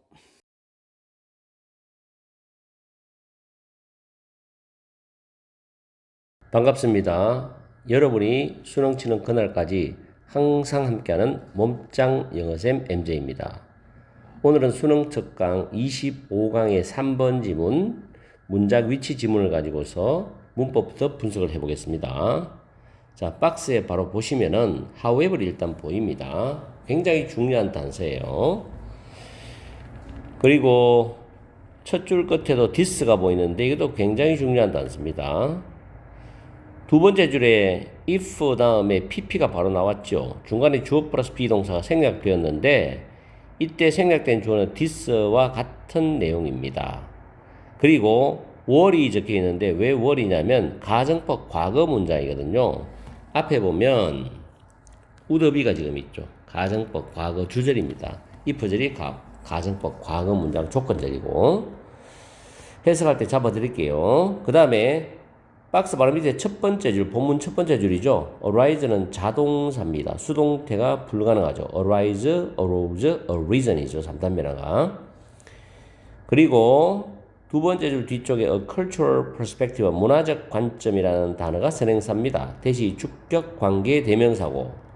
반갑습니다. 여러분이 수능 치는 그날까지 항상 함께하는 몸짱 영어쌤 MJ입니다. 오늘은 수능 특강 25강의 3번 지문, 문장 위치 지문을 가지고서 문법부터 분석을 해보겠습니다. 자, 박스에 바로 보시면은 however 일단 보입니다. 굉장히 중요한 단서예요. 그리고 첫 줄 끝에도 this가 보이는데 이것도 굉장히 중요한 단서입니다. 두 번째 줄에 if 다음에 pp가 바로 나왔죠. 중간에 주어 플러스 비동사가 생략되었는데 이때 생략된 주어는 this와 같은 내용입니다. 그리고 were이 적혀 있는데 왜 were이냐면 가정법 과거 문장이거든요. 앞에 보면 would be가 지금 있죠. 가정법 과거 주절입니다. if절이 가정법 과거 문장 조건절이고, 해석할 때 잡아드릴게요. 그 다음에 박스 바로 밑에 첫 번째 줄, 본문 첫 번째 줄이죠. arise는 자동사입니다. 수동태가 불가능하죠. arise, arose, arisen이죠. 3단변화가. 그리고 두 번째 줄 뒤쪽에 a cultural perspective, 문화적 관점이라는 단어가 선행사입니다. 대시 주격 관계 대명사고,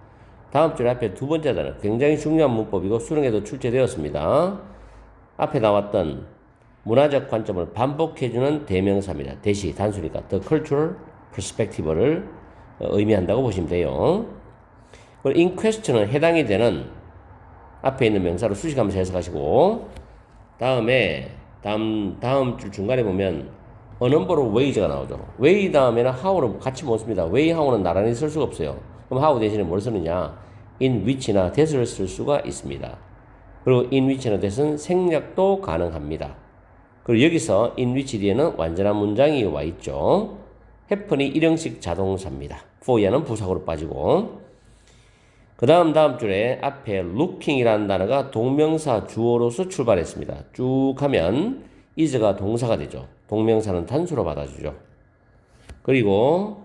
다음 줄 앞에 두 번째 단어 굉장히 중요한 문법이고 수능에도 출제되었습니다. 앞에 나왔던 문화적 관점을 반복해주는 대명사입니다. 대시 단수니까 the cultural perspective를 의미한다고 보시면 돼요. 그리고 in question은 해당이 되는 앞에 있는 명사로 수식하면서 해석하시고, 다음 줄 중간에 보면 a number of ways가 나오죠. way 다음에는 how는 같이 못 씁니다. way, how는 나란히 쓸 수가 없어요. 그럼 how 대신에 뭘 쓰느냐? in which나 that을 쓸 수가 있습니다. 그리고 in which나 that은 생략도 가능합니다. 그리고 여기서 in which 뒤에는 완전한 문장이 와 있죠. happen이 일형식 자동사입니다. for야는 부사구로 빠지고, 그 다음 줄에 앞에 looking이라는 단어가 동명사 주어로서 출발했습니다. 쭉 하면 is가 동사가 되죠. 동명사는 단수로 받아주죠. 그리고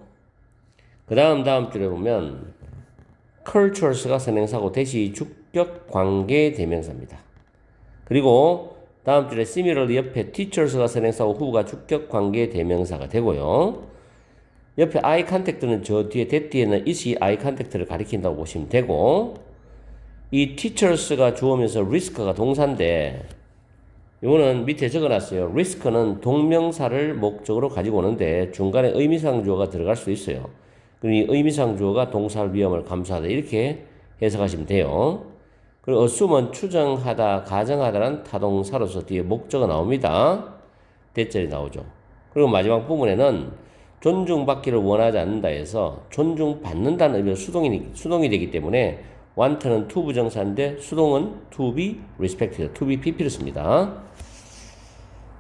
그 다음 줄에 보면 cultures가 선행사고 대시 주격 관계 대명사입니다. 그리고 다음 줄에 similarly 옆에 teachers가 선행사고 who가 주격 관계 대명사가 되고요. 옆에 eye contact는 저 뒤에 that 뒤에는 is이 eye contact를 가리킨다고 보시면 되고, 이 teachers가 주어면서 risk가 동사인데 이거는 밑에 적어놨어요. risk는 동명사를 목적으로 가지고 오는데 중간에 의미상 주어가 들어갈 수 있어요. 그러니 의미상 주어가 동사할 위험을 감수하다 이렇게 해석하시면 돼요. 그리고 assume은 추정하다, 가정하다라는 타동사로서 뒤에 목적어가 나옵니다. 대절이 나오죠. 그리고 마지막 부분에는 존중받기를 원하지 않는다 해서 존중받는다는 의미로 수동이 되기 때문에 want는 to 부정사인데 수동은 to be respected, to be pp를 씁니다.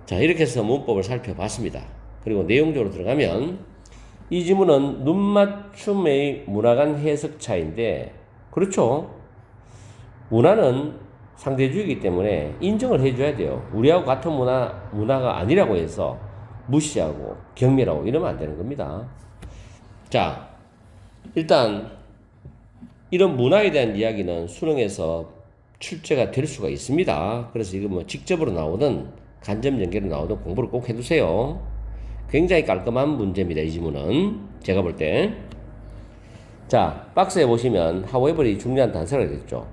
자, 이렇게 해서 문법을 살펴봤습니다. 그리고 내용적으로 들어가면 이 지문은 눈맞춤의 문화 간 해석 차이인데, 그렇죠. 문화는 상대주의이기 때문에 인정을 해줘야 돼요. 우리하고 같은 문화가 아니라고 해서 무시하고 경멸하고 이러면 안 되는 겁니다. 자, 일단 이런 문화에 대한 이야기는 수능에서 출제가 될 수가 있습니다. 그래서 이거 뭐 직접으로 나오든 간접 연계로 나오든 공부를 꼭 해두세요. 굉장히 깔끔한 문제입니다. 이 지문은 제가 볼 때. 자, 박스에 보시면 however이 중요한 단서가 되겠죠.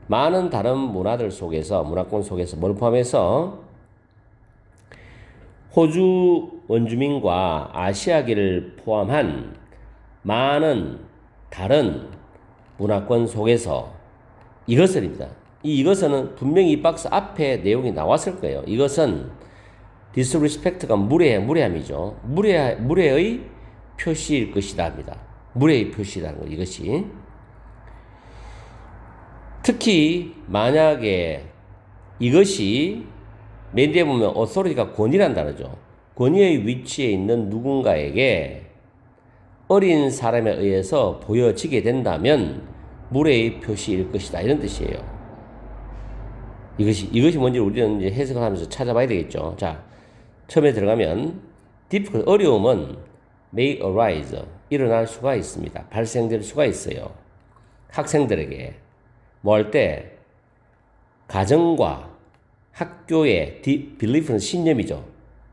많은 다른 문화들 속에서, 문화권 속에서 뭘 포함해서 호주 원주민과 아시아계를 포함한 많은 다른 문화권 속에서 이것을입니다. 이것은 분명히 이 박스 앞에 내용이 나왔을 거예요. 이것은 disrespect가 무례함이죠. 무례의 표시일 것이다 합니다. 무례의 표시라는 거 이것이. 특히 만약에 이것이 맨 뒤에 보면 authority가 권위란 단어죠. 권위의 위치에 있는 누군가에게 어린 사람에 의해서 보여지게 된다면 무례의 표시일 것이다 이런 뜻이에요. 이것이 뭔지 우리는 이제 해석을 하면서 찾아봐야 되겠죠. 자, 처음에 들어가면 difficult, 어려움은 may arise, 일어날 수가 있습니다. 발생될 수가 있어요. 학생들에게 뭐 할 때 가정과 학교의 belief는 신념이죠.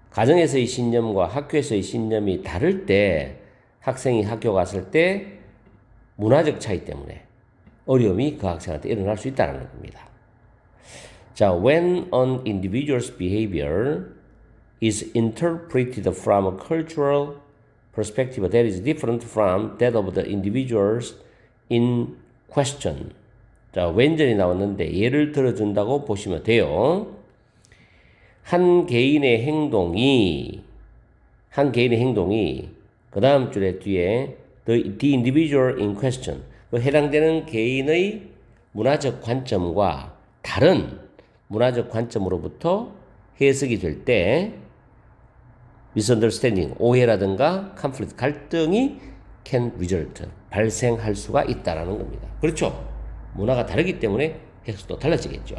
가정에서의 신념과 학교에서의 신념이 다를 때 학생이 학교 갔을 때 문화적 차이 때문에 어려움이 그 학생한테 일어날 수 있다는 겁니다. 자, when an individual's behavior is interpreted from a cultural perspective that is different from that of the individuals in question. 자, when절이 나왔는데 예를 들어준다고 보시면 돼요. 한 개인의 행동이 그 다음 줄에 뒤에 the individual in question, 그 해당되는 개인의 문화적 관점과 다른 문화적 관점으로부터 해석이 될 때 misunderstanding, 오해라든가 conflict, 갈등이 can result, 발생할 수가 있다라는 겁니다. 그렇죠? 문화가 다르기 때문에 해석도 달라지겠죠.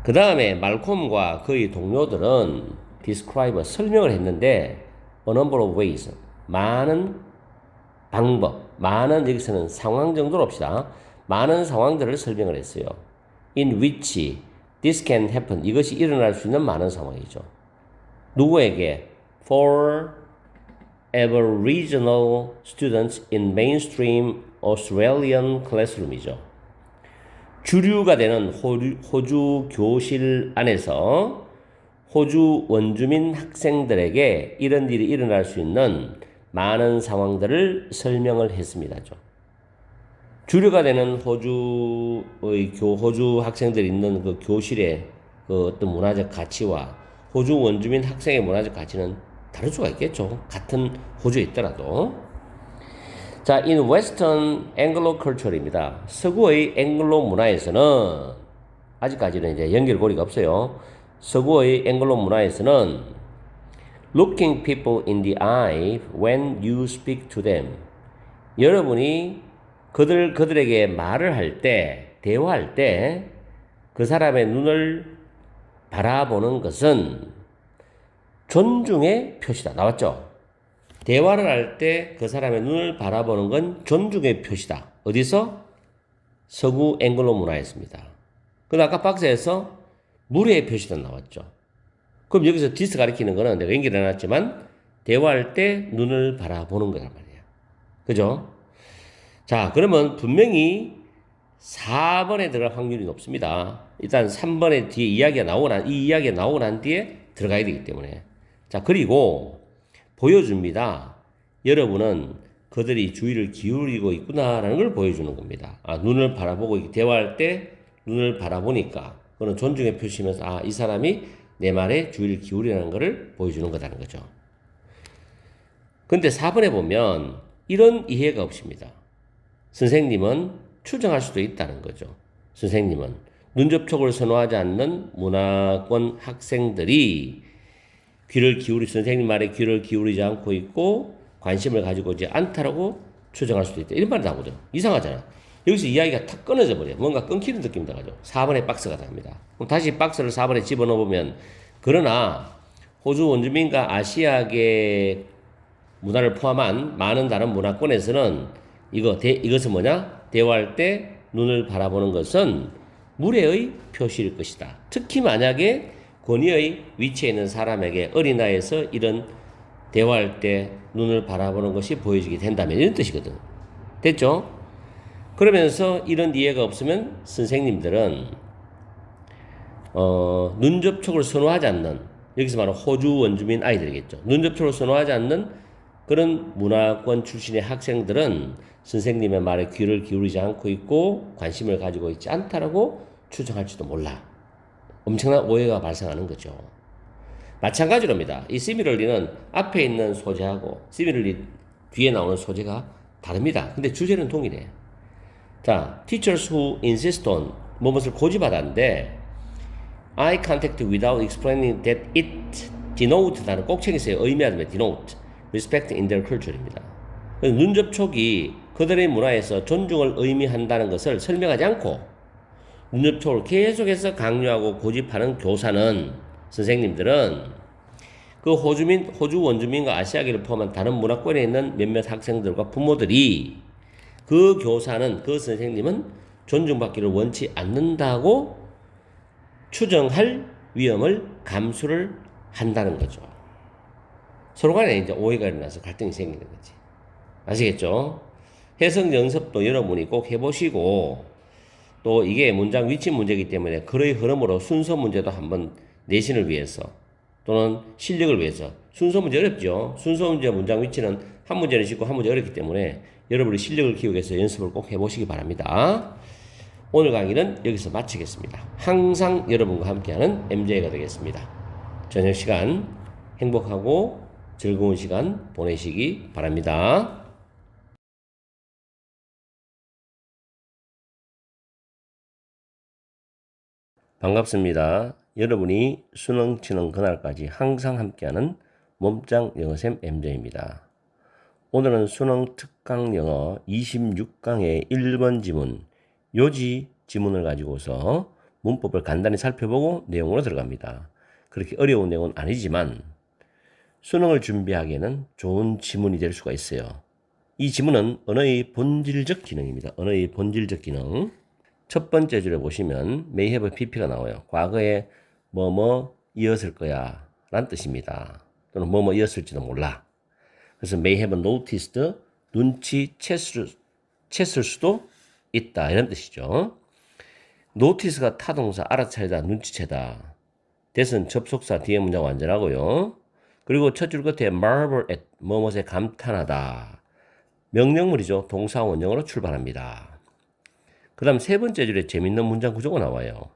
그 다음에 말콤과 그의 동료들은 describe, 설명을 했는데 a number of ways, 많은 방법, 많은 여기서는 상황 정도로 봅시다. 많은 상황들을 설명을 했어요. in which this can happen, 이것이 일어날 수 있는 많은 상황이죠. 누구에게? for Aboriginal students in mainstream Australian classroom이죠. 주류가 되는 호주 교실 안에서 호주 원주민 학생들에게 이런 일이 일어날 수 있는 많은 상황들을 설명을 했습니다. 주류가 되는 호주 학생들이 있는 그 교실의 그 어떤 문화적 가치와 호주 원주민 학생의 문화적 가치는 다를 수가 있겠죠. 같은 호주에 있더라도. 자, in Western Anglo culture입니다. 서구의 앵글로 문화에서는 아직까지는 이제 연결고리가 없어요. 서구의 앵글로 문화에서는 looking people in the eye when you speak to them. 여러분이 그들에게 말을 할 때, 대화할 때 그 사람의 눈을 바라보는 것은 존중의 표시다. 나왔죠? 대화를 할 때 그 사람의 눈을 바라보는 건 존중의 표시다. 어디서? 서구 앵글로 문화였습니다. 근데 아까 박스에서 무례의 표시도 나왔죠. 그럼 여기서 디스 가리키는 거는 내가 연결해 놨지만 대화할 때 눈을 바라보는 거란 말이야. 그죠? 자, 그러면 분명히 4번에 들어갈 확률이 높습니다. 일단 3번에 뒤에 이 이야기가 나오고 난 뒤에 들어가야 되기 때문에. 자, 그리고 보여줍니다. 여러분은 그들이 주의를 기울이고 있구나라는 걸 보여주는 겁니다. 눈을 바라보고 대화할 때 눈을 바라보니까 그거는 존중의 표시면서 이 사람이 내 말에 주의를 기울이라는 것을 보여주는 거다는 거죠. 근데 4번에 보면 이런 이해가 없습니다. 선생님은 추정할 수도 있다는 거죠. 선생님은 눈 접촉을 선호하지 않는 문화권 학생들이 선생님 말에 귀를 기울이지 않고 있고 관심을 가지고 있지 않다라고 추정할 수도 있다. 이런 말이 나오거든. 이상하잖아. 여기서 이야기가 탁 끊어져 버려. 뭔가 끊기는 느낌이 나가죠. 4번의 박스가 됩니다. 그럼 다시 박스를 4번에 집어넣어 보면 그러나 호주 원주민과 아시아계 문화를 포함한 많은 다른 문화권에서는 이것은 뭐냐? 대화할 때 눈을 바라보는 것은 무례의 표시일 것이다. 특히 만약에 권위의 위치에 있는 사람에게 어린아이에서 이런 대화할 때 눈을 바라보는 것이 보여지게 된다면 이런 뜻이거든. 됐죠? 그러면서 이런 이해가 없으면 선생님들은 눈 접촉을 선호하지 않는, 여기서 말하는 호주 원주민 아이들이겠죠. 눈 접촉을 선호하지 않는 그런 문화권 출신의 학생들은 선생님의 말에 귀를 기울이지 않고 있고 관심을 가지고 있지 않다라고 추정할지도 몰라. 엄청난 오해가 발생하는 거죠. 마찬가지로입니다. 이 시미럴리는 앞에 있는 소재하고 시미럴리 뒤에 나오는 소재가 다릅니다. 근데 주제는 동일해. 자, teachers who insist on 무엇을 고집하다는데 eye contact without explaining that it denote 다는 꼭 챙기세요. 의미하면 denote respect in their culture입니다. 눈 접촉이 그들의 문화에서 존중을 의미한다는 것을 설명하지 않고 눈 접촉을 계속해서 강요하고 고집하는 교사는, 선생님들은 그 호주 원주민과 아시아계를 포함한 다른 문화권에 있는 몇몇 학생들과 부모들이 그 교사는, 그 선생님은 존중받기를 원치 않는다고 추정할 위험을 감수를 한다는 거죠. 서로 간에 이제 오해가 일어나서 갈등이 생기는 거지. 아시겠죠? 해석 연습도 여러분이 꼭 해보시고, 또 이게 문장 위치 문제이기 때문에 글의 흐름으로 순서 문제도 한번 내신을 위해서 또는 실력을 위해서, 순서 문제 어렵죠. 순서 문제 문장 위치는 한 문제는 쉽고 한 문제 어렵기 때문에 여러분이 실력을 키우기 위해서 연습을 꼭 해보시기 바랍니다. 오늘 강의는 여기서 마치겠습니다. 항상 여러분과 함께하는 MJ가 되겠습니다. 저녁 시간 행복하고 즐거운 시간 보내시기 바랍니다. 반갑습니다. 여러분이 수능 치는 그날까지 항상 함께하는 몸짱 영어쌤 MJ입니다. 오늘은 수능 특강 영어 26강의 1번 지문, 요지 지문을 가지고서 문법을 간단히 살펴보고 내용으로 들어갑니다. 그렇게 어려운 내용은 아니지만 수능을 준비하기에는 좋은 지문이 될 수가 있어요. 이 지문은 언어의 본질적 기능입니다. 언어의 본질적 기능. 첫 번째 줄에 보시면 may have pp가 나와요. 과거에 뭐뭐이었을 거야 라는 뜻입니다. 또는 뭐뭐이었을지도 몰라. 그래서 may have noticed, 눈치챘을 수도 있다 이런 뜻이죠. notice가 타동사, 알아차리다, 눈치채다. that은 접속사, 뒤에 문장 완전하고요. 그리고 첫 줄 끝에 marvel at, 뭐뭐에 감탄하다. 명령물이죠. 동사 원형으로 출발합니다. 그 다음 세 번째 줄에 재밌는 문장 구조가 나와요.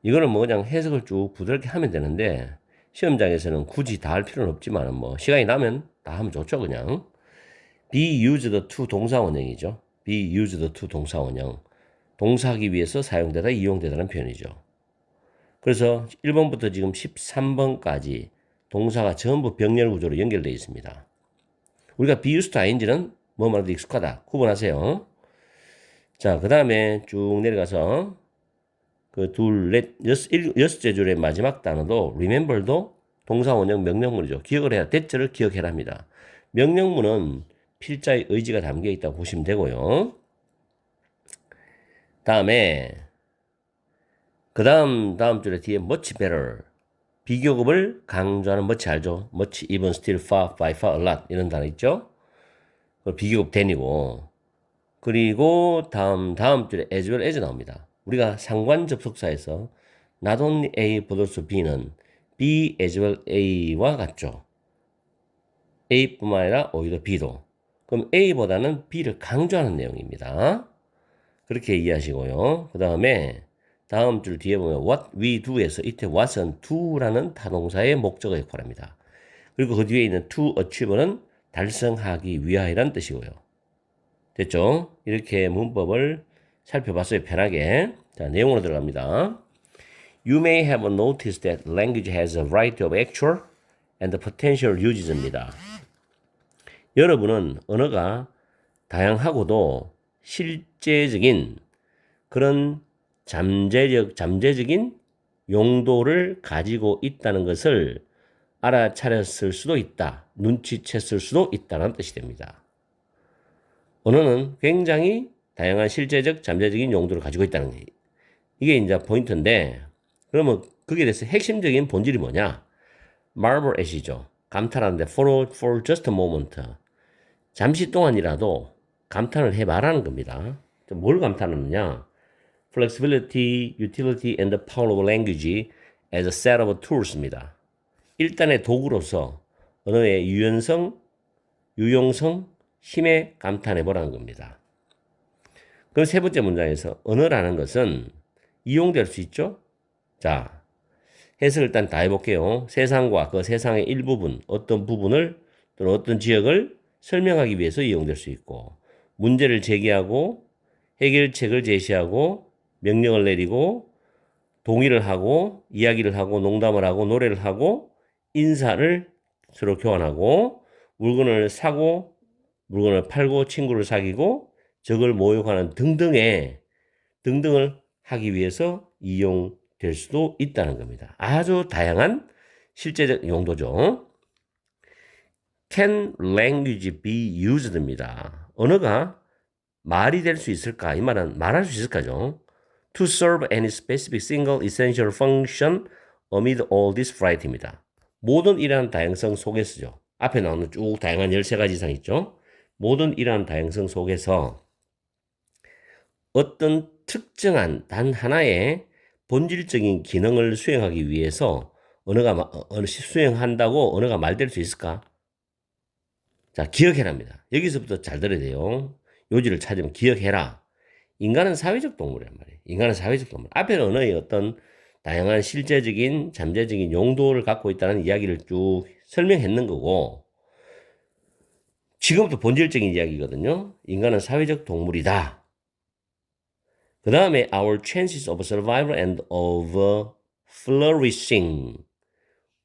이거는 뭐 그냥 해석을 쭉 부드럽게 하면 되는데 시험장에서는 굳이 다 할 필요는 없지만 뭐 시간이 나면 다 하면 좋죠 그냥. be used to 동사 원형이죠. be used to 동사 원형. 동사하기 위해서 사용되다, 이용되다는 표현이죠. 그래서 1번부터 지금 13번까지 동사가 전부 병렬 구조로 연결되어 있습니다. 우리가 be used to ing는 뭐뭐라도 익숙하다. 구분하세요. 자, 그 다음에 쭉 내려가서 그 둘, 넷, 여섯째 줄의 마지막 단어도 remember도 동사 원형 명령문이죠. 기억을 해야, that를 기억해라 합니다. 명령문은 필자의 의지가 담겨 있다고 보시면 되고요. 다음에 그 다음 줄에 뒤에 much better, 비교급을 강조하는 much 알죠? much, even, still, far, by far, a lot 이런 단어 있죠? 비교급 than이고, 그리고 다음 줄에 as well as 나옵니다. 우리가 상관 접속사에서 not only A but also B는 B as well A와 같죠. A뿐만 아니라 오히려 B도. 그럼 A보다는 B를 강조하는 내용입니다. 그렇게 이해하시고요. 그 다음에 다음 줄 뒤에 보면 what we do에서 이때 what은 do라는 타동사의 목적을 역할합니다. 그리고 그 뒤에 있는 to achieve는 달성하기 위하여라는 뜻이고요. 됐죠? 이렇게 문법을 살펴봤어요. 편하게. 자, 내용으로 들어갑니다. You may have noticed that language has a variety of actual and potential uses입니다. 여러분은 언어가 다양하고도 실제적인 그런 잠재적인 용도를 가지고 있다는 것을 알아차렸을 수도 있다. 눈치챘을 수도 있다는 뜻이 됩니다. 언어는 굉장히 다양한 실제적, 잠재적인 용도를 가지고 있다는 거예요. 이게 이제 포인트인데, 그러면 거기에 대해서 핵심적인 본질이 뭐냐? marvel at이죠. 감탄하는데 for just a moment. 잠시 동안이라도 감탄을 해봐라는 겁니다. 뭘 감탄하느냐? flexibility, utility, and the power of language as a set of tools입니다. 일단의 도구로서 언어의 유연성, 유용성, 힘에 감탄해보라는 겁니다. 그럼 세 번째 문장에서 언어라는 것은 이용될 수 있죠? 자, 해석을 일단 다 해볼게요. 세상과 그 세상의 일부분, 어떤 부분을 또는 어떤 지역을 설명하기 위해서 이용될 수 있고, 문제를 제기하고 해결책을 제시하고 명령을 내리고 동의를 하고 이야기를 하고 농담을 하고 노래를 하고 인사를 서로 교환하고 물건을 사고 물건을 팔고 친구를 사귀고 적을 모욕하는 등등을 하기 위해서 이용될 수도 있다는 겁니다. 아주 다양한 실제적 용도죠. Can language be used입니다. 언어가 말이 될 수 있을까? 이 말은 말할 수 있을까죠? To serve any specific single essential function amid all this variety입니다. 모든 이러한 다양성 속에서죠. 앞에 나오는 쭉 다양한 13가지 이상 있죠. 모든 이러한 다양성 속에서 어떤 특정한 단 하나의 본질적인 기능을 수행하기 위해서 수행한다고 언어가 말될 수 있을까? 자, 기억해랍니다. 여기서부터 잘 들어야 돼요. 요지를 찾으면 기억해라. 인간은 사회적 동물이란 말이에요. 인간은 사회적 동물. 앞에는 언어의 어떤 다양한 실제적인, 잠재적인 용도를 갖고 있다는 이야기를 쭉 설명했는 거고, 지금부터 본질적인 이야기거든요. 인간은 사회적 동물이다. 그 다음에 our chances of survival and of flourishing.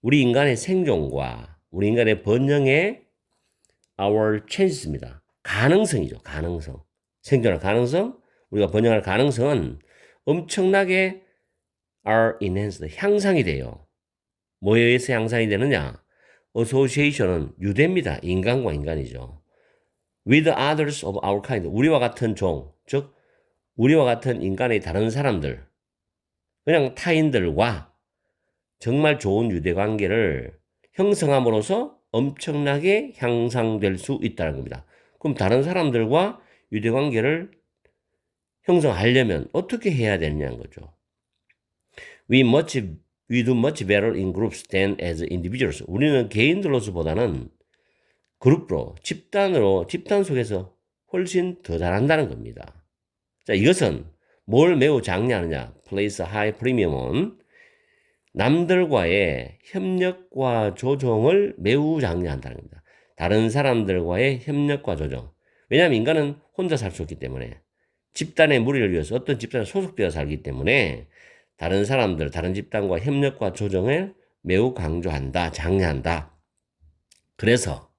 우리 인간의 생존과 우리 인간의 번영의 our chances입니다. 가능성이죠. 가능성. 생존할 가능성, 우리가 번영할 가능성은 엄청나게 are enhanced, 향상이 돼요. 뭐에 의해서 향상이 되느냐? association은 유대입니다. 인간과 인간이죠. with others of our kind, 우리와 같은 종, 즉 우리와 같은 인간의 다른 사람들, 그냥 타인들과 정말 좋은 유대관계를 형성함으로써 엄청나게 향상될 수 있다는 겁니다. 그럼 다른 사람들과 유대관계를 형성하려면 어떻게 해야 되느냐는 거죠. We do much better in groups than as individuals. 우리는 개인들로서보다는 그룹으로, 집단 속에서 훨씬 더 잘한다는 겁니다. 자, 이것은 뭘 매우 장려하느냐? Place a high premium on 남들과의 협력과 조정을 매우 장려한다는 겁니다. 다른 사람들과의 협력과 조정. 왜냐하면 인간은 혼자 살 수 없기 때문에 집단의 무리를 위해서 어떤 집단에 소속되어 살기 때문에 다른 사람들, 다른 집단과 협력과 조정을 매우 강조한다, 장려한다. 그래서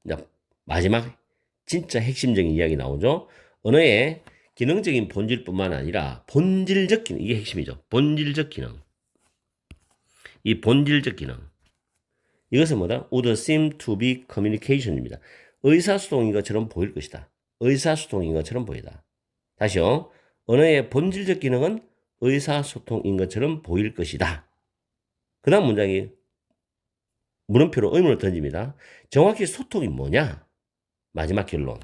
이제 마지막 진짜 핵심적인 이야기 나오죠. 언어의 기능적인 본질뿐만 아니라 본질적 기능, 이게 핵심이죠. 본질적 기능. 이 본질적 기능. 이것은 뭐다? would seem to be communication입니다. 의사소통인 것처럼 보일 것이다. 의사소통인 것처럼 보이다. 다시요. 언어의 본질적 기능은 의사소통인 것처럼 보일 것이다. 그 다음 문장이 물음표로 의문을 던집니다. 정확히 소통이 뭐냐? 마지막 결론.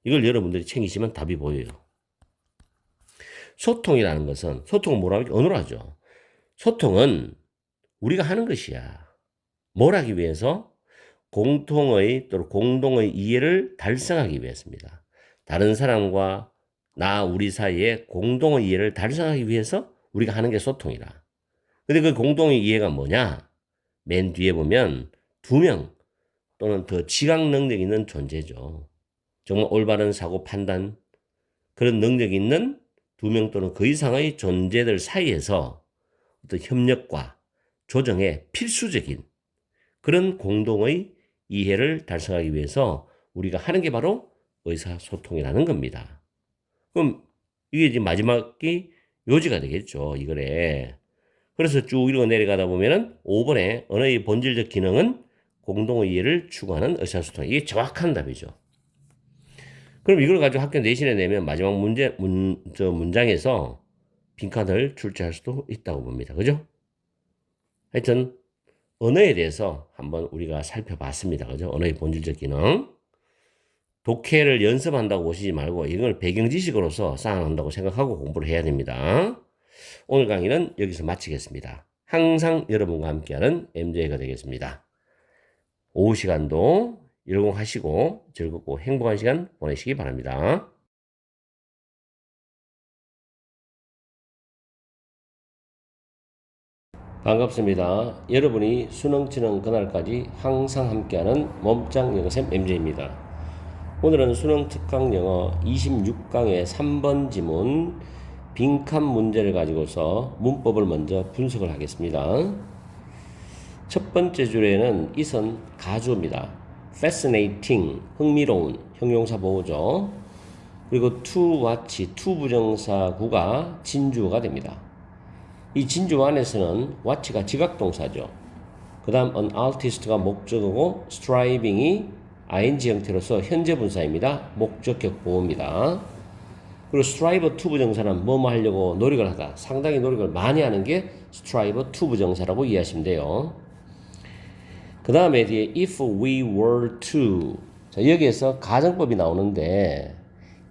이걸 여러분들이 챙기시면 답이 보여요. 소통이라는 것은, 소통은 뭐라고 하죠? 언어로 하죠. 소통은 우리가 하는 것이야. 뭘 하기 위해서? 공통의 또는 공동의 이해를 달성하기 위해서입니다. 다른 사람과 우리 사이에 공동의 이해를 달성하기 위해서 우리가 하는 게 소통이다. 근데 그 공동의 이해가 뭐냐? 맨 뒤에 보면 2명 또는 더 지각 능력 있는 존재죠. 정말 올바른 사고 판단, 그런 능력 있는 2명 또는 그 이상의 존재들 사이에서 어떤 협력과 조정의 필수적인 그런 공동의 이해를 달성하기 위해서 우리가 하는 게 바로 의사소통이라는 겁니다. 그럼 이게 이제 마지막이 요지가 되겠죠. 이거래. 그래서 쭉 읽어 내려가다 보면은 5번에 언어의 본질적 기능은 공동의 이해를 추구하는 의사소통. 이게 정확한 답이죠. 그럼 이걸 가지고 학교 내신에 내면 마지막 문장에서 빈칸을 출제할 수도 있다고 봅니다. 그죠? 하여튼 언어에 대해서 한번 우리가 살펴봤습니다. 그죠? 언어의 본질적 기능. 독해를 연습한다고 보시지 말고 이걸 배경 지식으로서 쌓아놓는다고 생각하고 공부를 해야 됩니다. 오늘 강의는 여기서 마치겠습니다. 항상 여러분과 함께하는 MJ가 되겠습니다. 오후 시간도 열공하시고 즐겁고 행복한 시간 보내시기 바랍니다. 반갑습니다. 여러분이 수능 치는 그날까지 항상 함께하는 몸짱 영어쌤 MJ입니다. 오늘은 수능 특강 영어 26강의 3번 지문 빈칸 문제를 가지고서 문법을 먼저 분석을 하겠습니다. 첫 번째 줄에는 이선 가주어입니다. fascinating, 흥미로운 형용사 보호죠. 그리고 to watch, to 부정사구가 진주어가 됩니다. 이 진주어 안에서는 watch가 지각동사죠. 그 다음 an artist가 목적어고 striving이 ing 형태로서 현재 분사입니다. 목적격 보호입니다. 그리고 strive to 부정사는 뭐뭐 하려고 노력을 하다, 상당히 노력을 많이 하는 게 strive to 부정사라고 이해하시면 돼요. 그 다음에 뒤에 if we were to, 자, 여기에서 가정법이 나오는데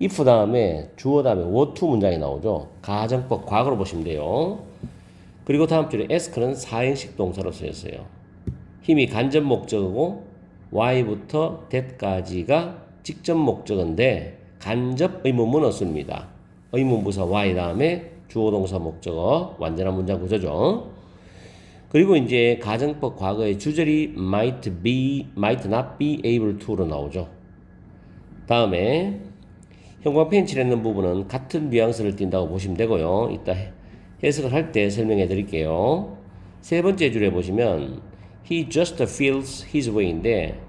if 다음에 주어 다음에 were to 문장이 나오죠. 가정법 과거로 보시면 돼요. 그리고 다음 줄에 ask는 사행식 동사로 쓰였어요. 힘이 간접 목적어고 why부터 that까지가 직접 목적어인데 간접 의문문어 씁니다. 의문부사 why 다음에 주어 동사 목적어 완전한 문장 구조죠. 그리고 이제 가정법 과거의 주절이 might not be able to로 나오죠. 다음에 형광펜 칠했는 부분은 같은 뉘앙스를 띈다고 보시면 되고요. 이따 해석을 할 때 설명해 드릴게요. 세 번째 줄에 보시면 he just feels his way인데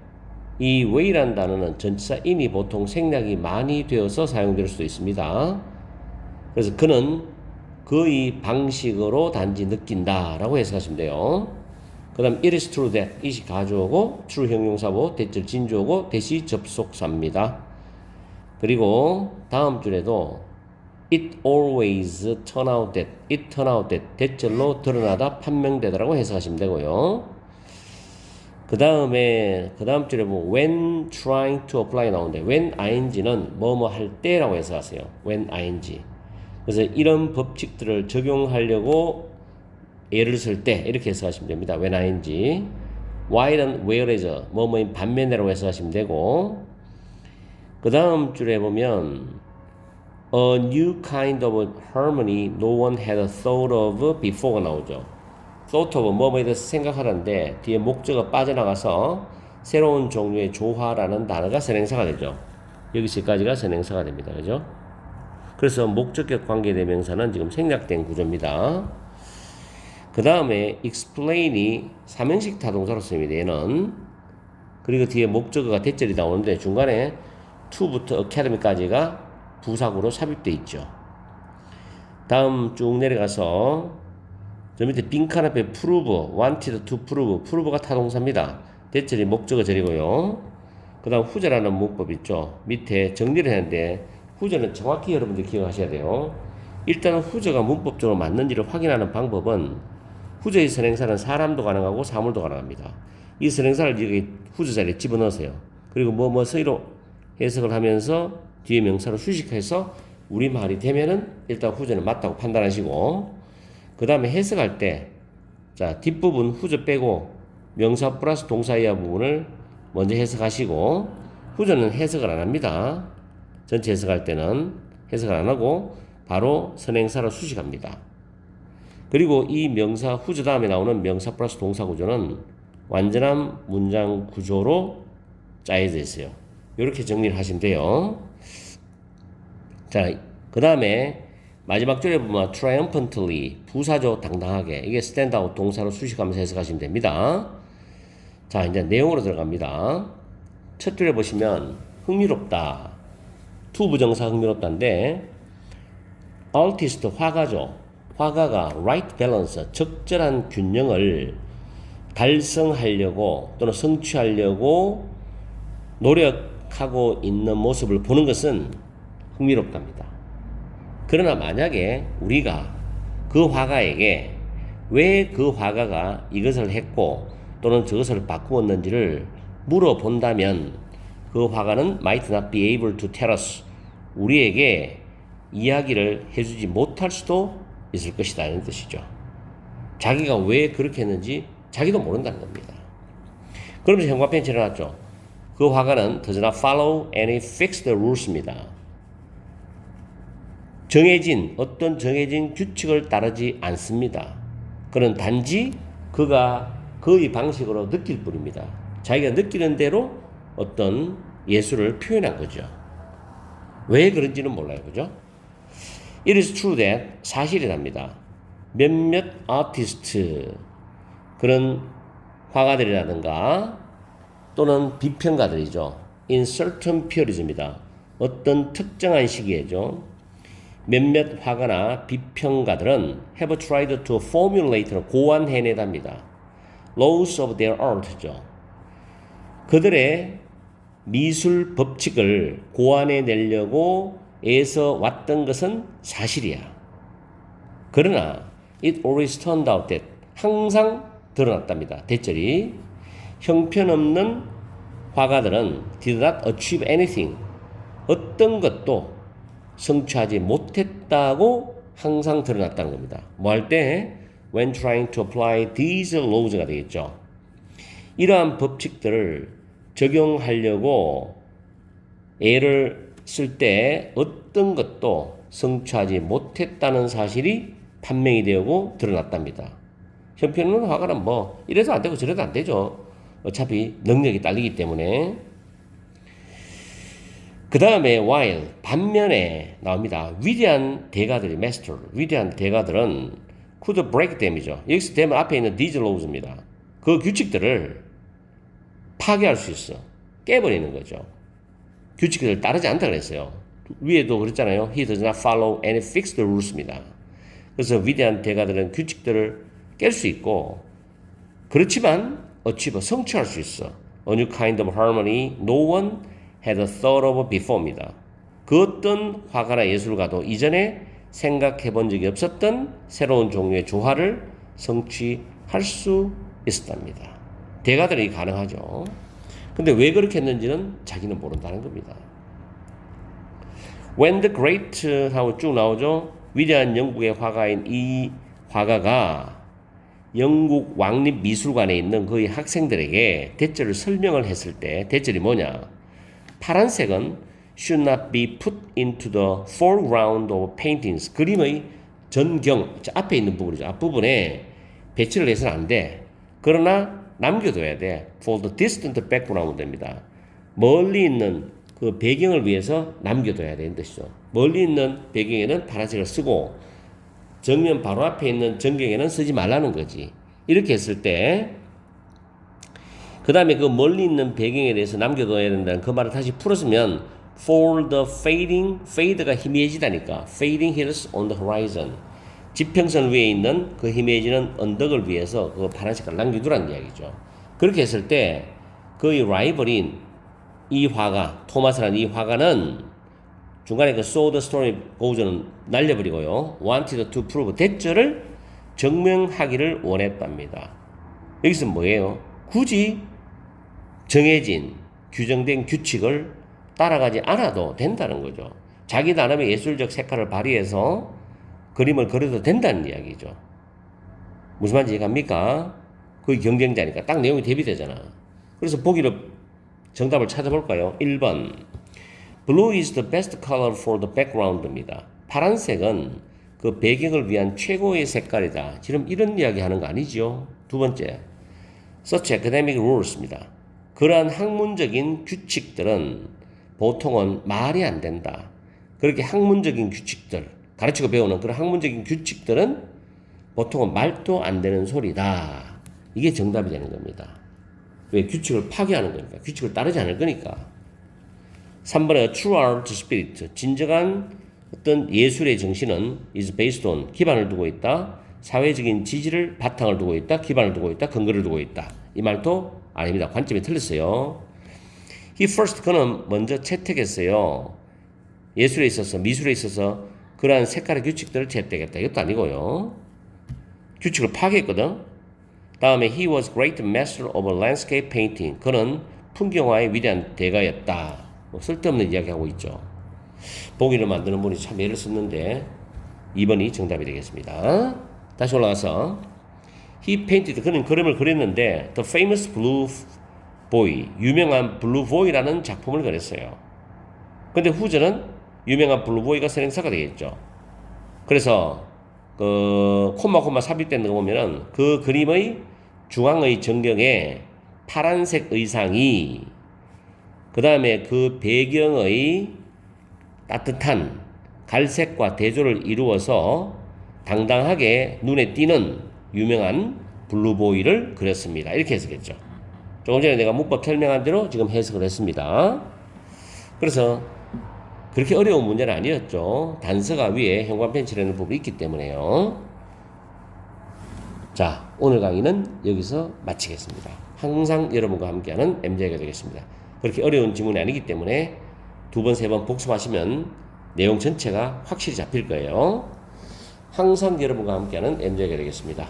이 way라는 단어는 전치사 in이 보통 생략이 많이 되어서 사용될 수도 있습니다. 그래서 그는 그의 방식으로 단지 느낀다 라고 해석하시면 돼요. 그 다음 it is true that, it이 가주어고 true 형용사고 대절 진주어고 대시 접속사입니다. 그리고 다음 줄에도 it always turn out that, it turn out that 대절로 드러나다 판명되다라고 해석하시면 되고요. 그 다음에 그 다음 줄에 보면 when trying to apply 나오는데 when ing는 뭐뭐 할 때라고 해석하세요. when ing. 그래서 이런 법칙들을 적용하려고 예를 쓸 때 이렇게 해석하시면 됩니다. when ing. while은 whereas 뭐뭐인 반면에라고 해석하시면 되고, 그 다음 줄에 보면 a new kind of harmony no one had thought of before가 나오죠. thought of 뭐뭐에 대해서 생각하는데 뒤에 목적어 빠져나가서 새로운 종류의 조화라는 단어가 선행사가 되죠. 여기서까지가 선행사가 됩니다. 그죠? 그래서 목적격 관계대명사는 지금 생략된 구조입니다. 그 다음에 explain이 삼형식 타동사로 쓰입니다. 얘는. 그리고 뒤에 목적어가 대절이 나오는데 중간에 to부터 academy까지가 부사구로 삽입되어 있죠. 다음 쭉 내려가서 저 밑에 빈칸 앞에 prove, wanted to prove, prove가 타동사입니다. 대절이 목적어 절이고요. 그 다음 후절하는 문법 있죠. 밑에 정리를 했는데 후절은 정확히 여러분들 기억하셔야 돼요. 일단 후절가 문법적으로 맞는지를 확인하는 방법은 후절의 선행사는 사람도 가능하고 사물도 가능합니다. 이 선행사를 여기 후절 자리에 집어넣으세요. 그리고 뭐뭐 서로 해석을 하면서 뒤에 명사로 수식해서 우리말이 되면은 일단 후절은 맞다고 판단하시고, 그 다음에 해석할 때, 자, 뒷부분 후절 빼고 명사 플러스 동사 이하 부분을 먼저 해석하시고, 후절은 해석을 안 합니다. 전체 해석할 때는 해석을 안 하고 바로 선행사로 수식합니다. 그리고 이 명사 후절 다음에 나오는 명사 플러스 동사 구조는 완전한 문장 구조로 짜여져 있어요. 이렇게 정리를 하시면 돼요. 자, 그 다음에 마지막 줄에 보면 triumphantly 부사죠. 당당하게. 이게 stand out 동사로 수식하면서 해석하시면 됩니다. 자, 이제 내용으로 들어갑니다. 첫 줄에 보시면 흥미롭다. to 부정사 흥미롭다인데 artist 화가죠. 화가가 right balance 적절한 균형을 달성하려고 또는 성취하려고 노력하고 있는 모습을 보는 것은 흥미롭답니다. 그러나 만약에 우리가 그 화가에게 왜 그 화가가 이것을 했고 또는 저것을 바꾸었는지를 물어본다면 그 화가는 might not be able to tell us 우리에게 이야기를 해주지 못할 수도 있을 것이다 이런 뜻이죠. 자기가 왜 그렇게 했는지 자기도 모른다는 겁니다. 그러면서 형광펜 칠해놨죠. 그 화가는 does not follow any fixed rules입니다. 어떤 정해진 규칙을 따르지 않습니다. 그는 단지 그가 그의 방식으로 느낄 뿐입니다. 자기가 느끼는 대로 어떤 예술을 표현한 거죠. 왜 그런지는 몰라요. 그죠? It is true that 사실이랍니다. 몇몇 아티스트 그런 화가들이라든가 또는 비평가들이죠. In certain periods입니다. 어떤 특정한 시기에죠. 몇몇 화가나 비평가들은 have tried to formulate 고안해내답니다. Laws of their art죠. 그들의 미술 법칙을 고안해내려고 애써 왔던 것은 사실이야. 그러나 it always turned out that 항상 드러났답니다. 대절이 형편없는 화가들은 did not achieve anything 어떤 것도 성취하지 못했다고 항상 드러났다는 겁니다. 뭐 할 때 when trying to apply these laws가 되겠죠. 이러한 법칙들을 적용하려고 애를 쓸 때 어떤 것도 성취하지 못했다는 사실이 판명이 되고 드러났답니다. 형편없는 화가는 뭐 이래도 안 되고 저래도 안 되죠. 어차피 능력이 딸리기 때문에. 그 다음에 while 반면에 나옵니다. 위대한 대가들이 위대한 대가들은 could break them이죠. 여기서 them 앞에 있는 these laws입니다. 그 규칙들을 파괴할 수 있어. 깨버리는 거죠. 규칙들을 따르지 않다 그랬어요. 위에도 그랬잖아요. He does not follow any fixed rules입니다. 그래서 위대한 대가들은 규칙들을 깰 수 있고 그렇지만 성취할 수 있어. A new kind of harmony no one had thought of before입니다. 그 어떤 화가나 예술가도 이전에 생각해 본 적이 없었던 새로운 종류의 조화를 성취할 수 있었답니다. 대가들이 가능하죠. 근데 왜 그렇게 했는지는 자기는 모른다는 겁니다. When the great 하고 쭉 나오죠. 위대한 영국의 화가인 이 화가가 영국 왕립미술관에 있는 그의 학생들에게 대절을 설명을 했을 때 대절이 뭐냐? 파란색은 should not be put into the foreground of paintings. 그림의 전경, 앞에 있는 부분이죠. 앞부분에 배치를 해서는 안 돼. 그러나 남겨둬야 돼. For the distant background입니다. 멀리 있는 그 배경을 위해서 남겨둬야 되는 뜻이죠. 멀리 있는 배경에는 파란색을 쓰고 정면 바로 앞에 있는 전경에는 쓰지 말라는 거지. 이렇게 했을 때 그 다음에 그 멀리 있는 배경에 대해서 남겨둬야 된다는 그 말을 다시 풀었으면 for the fade가 희미해지다니까 fading hills on the horizon 지평선 위에 있는 그 희미해지는 언덕을 위해서 그 파란 색깔을 남겨두라는 이야기죠. 그렇게 했을 때 그의 라이벌인 이 화가 토마스라는 이 화가는 중간에 그 saw the story goes는 날려버리고요. wanted to prove 대절을 증명하기를 원했답니다. 여기서 뭐예요? 굳이 정해진 규정된 규칙을 따라가지 않아도 된다는 거죠. 자기 나름의 예술적 색깔을 발휘해서 그림을 그려도 된다는 이야기죠. 무슨 말인지 이해갑니까? 거의 경쟁자니까 딱 내용이 대비되잖아. 그래서 보기로 정답을 찾아볼까요? 1번 Blue is the best color for the background입니다. 파란색은 그 배경을 위한 최고의 색깔이다. 지금 이런 이야기 하는 거 아니죠? 두 번째 Such academic rules입니다. 그러한 학문적인 규칙들은 보통은 말이 안 된다. 그렇게 학문적인 규칙들, 가르치고 배우는 그런 학문적인 규칙들은 보통은 말도 안 되는 소리다. 이게 정답이 되는 겁니다. 왜? 규칙을 파괴하는 거니까. 규칙을 따르지 않을 거니까. 3번에 true art spirit. 진정한 어떤 예술의 정신은 is based on. 기반을 두고 있다. 사회적인 지지를 바탕을 두고 있다. 기반을 두고 있다. 근거를 두고 있다. 이 말도 아닙니다. 관점이 틀렸어요. He first. 그는 먼저 채택했어요. 예술에 있어서, 미술에 있어서 그러한 색깔의 규칙들을 채택했다. 이것도 아니고요. 규칙을 파괴했거든. 다음에 he was great master of landscape painting. 그는 풍경화의 위대한 대가였다. 뭐 쓸데없는 이야기하고 있죠. 보기를 만드는 분이 참 애를 썼는데 2번이 정답이 되겠습니다. 다시 올라가서 he painted. 그는 그림을 그렸는데 the famous blue boy. 유명한 블루 보이라는 작품을 그렸어요. 근데 후전은 유명한 블루 보이가 선행사가 되겠죠. 그래서 그 콤마 삽입된 거 보면은 그 그림의 중앙의 전경에 파란색 의상이 그 다음에 그 배경의 따뜻한 갈색과 대조를 이루어서 당당하게 눈에 띄는 유명한 블루보이를 그렸습니다. 이렇게 해석했죠. 조금 전에 내가 문법 설명한 대로 지금 해석을 했습니다. 그래서 그렇게 어려운 문제는 아니었죠. 단서가 위에 형광펜 칠하는 부분이 있기 때문에요. 자, 오늘 강의는 여기서 마치겠습니다. 항상 여러분과 함께하는 MJ가 되겠습니다. 그렇게 어려운 지문이 아니기 때문에 2번, 3번 복습하시면 내용 전체가 확실히 잡힐 거예요. 항상 여러분과 함께하는 MJ가 되겠습니다.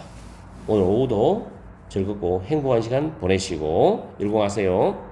오늘 오후도 즐겁고 행복한 시간 보내시고 일공하세요.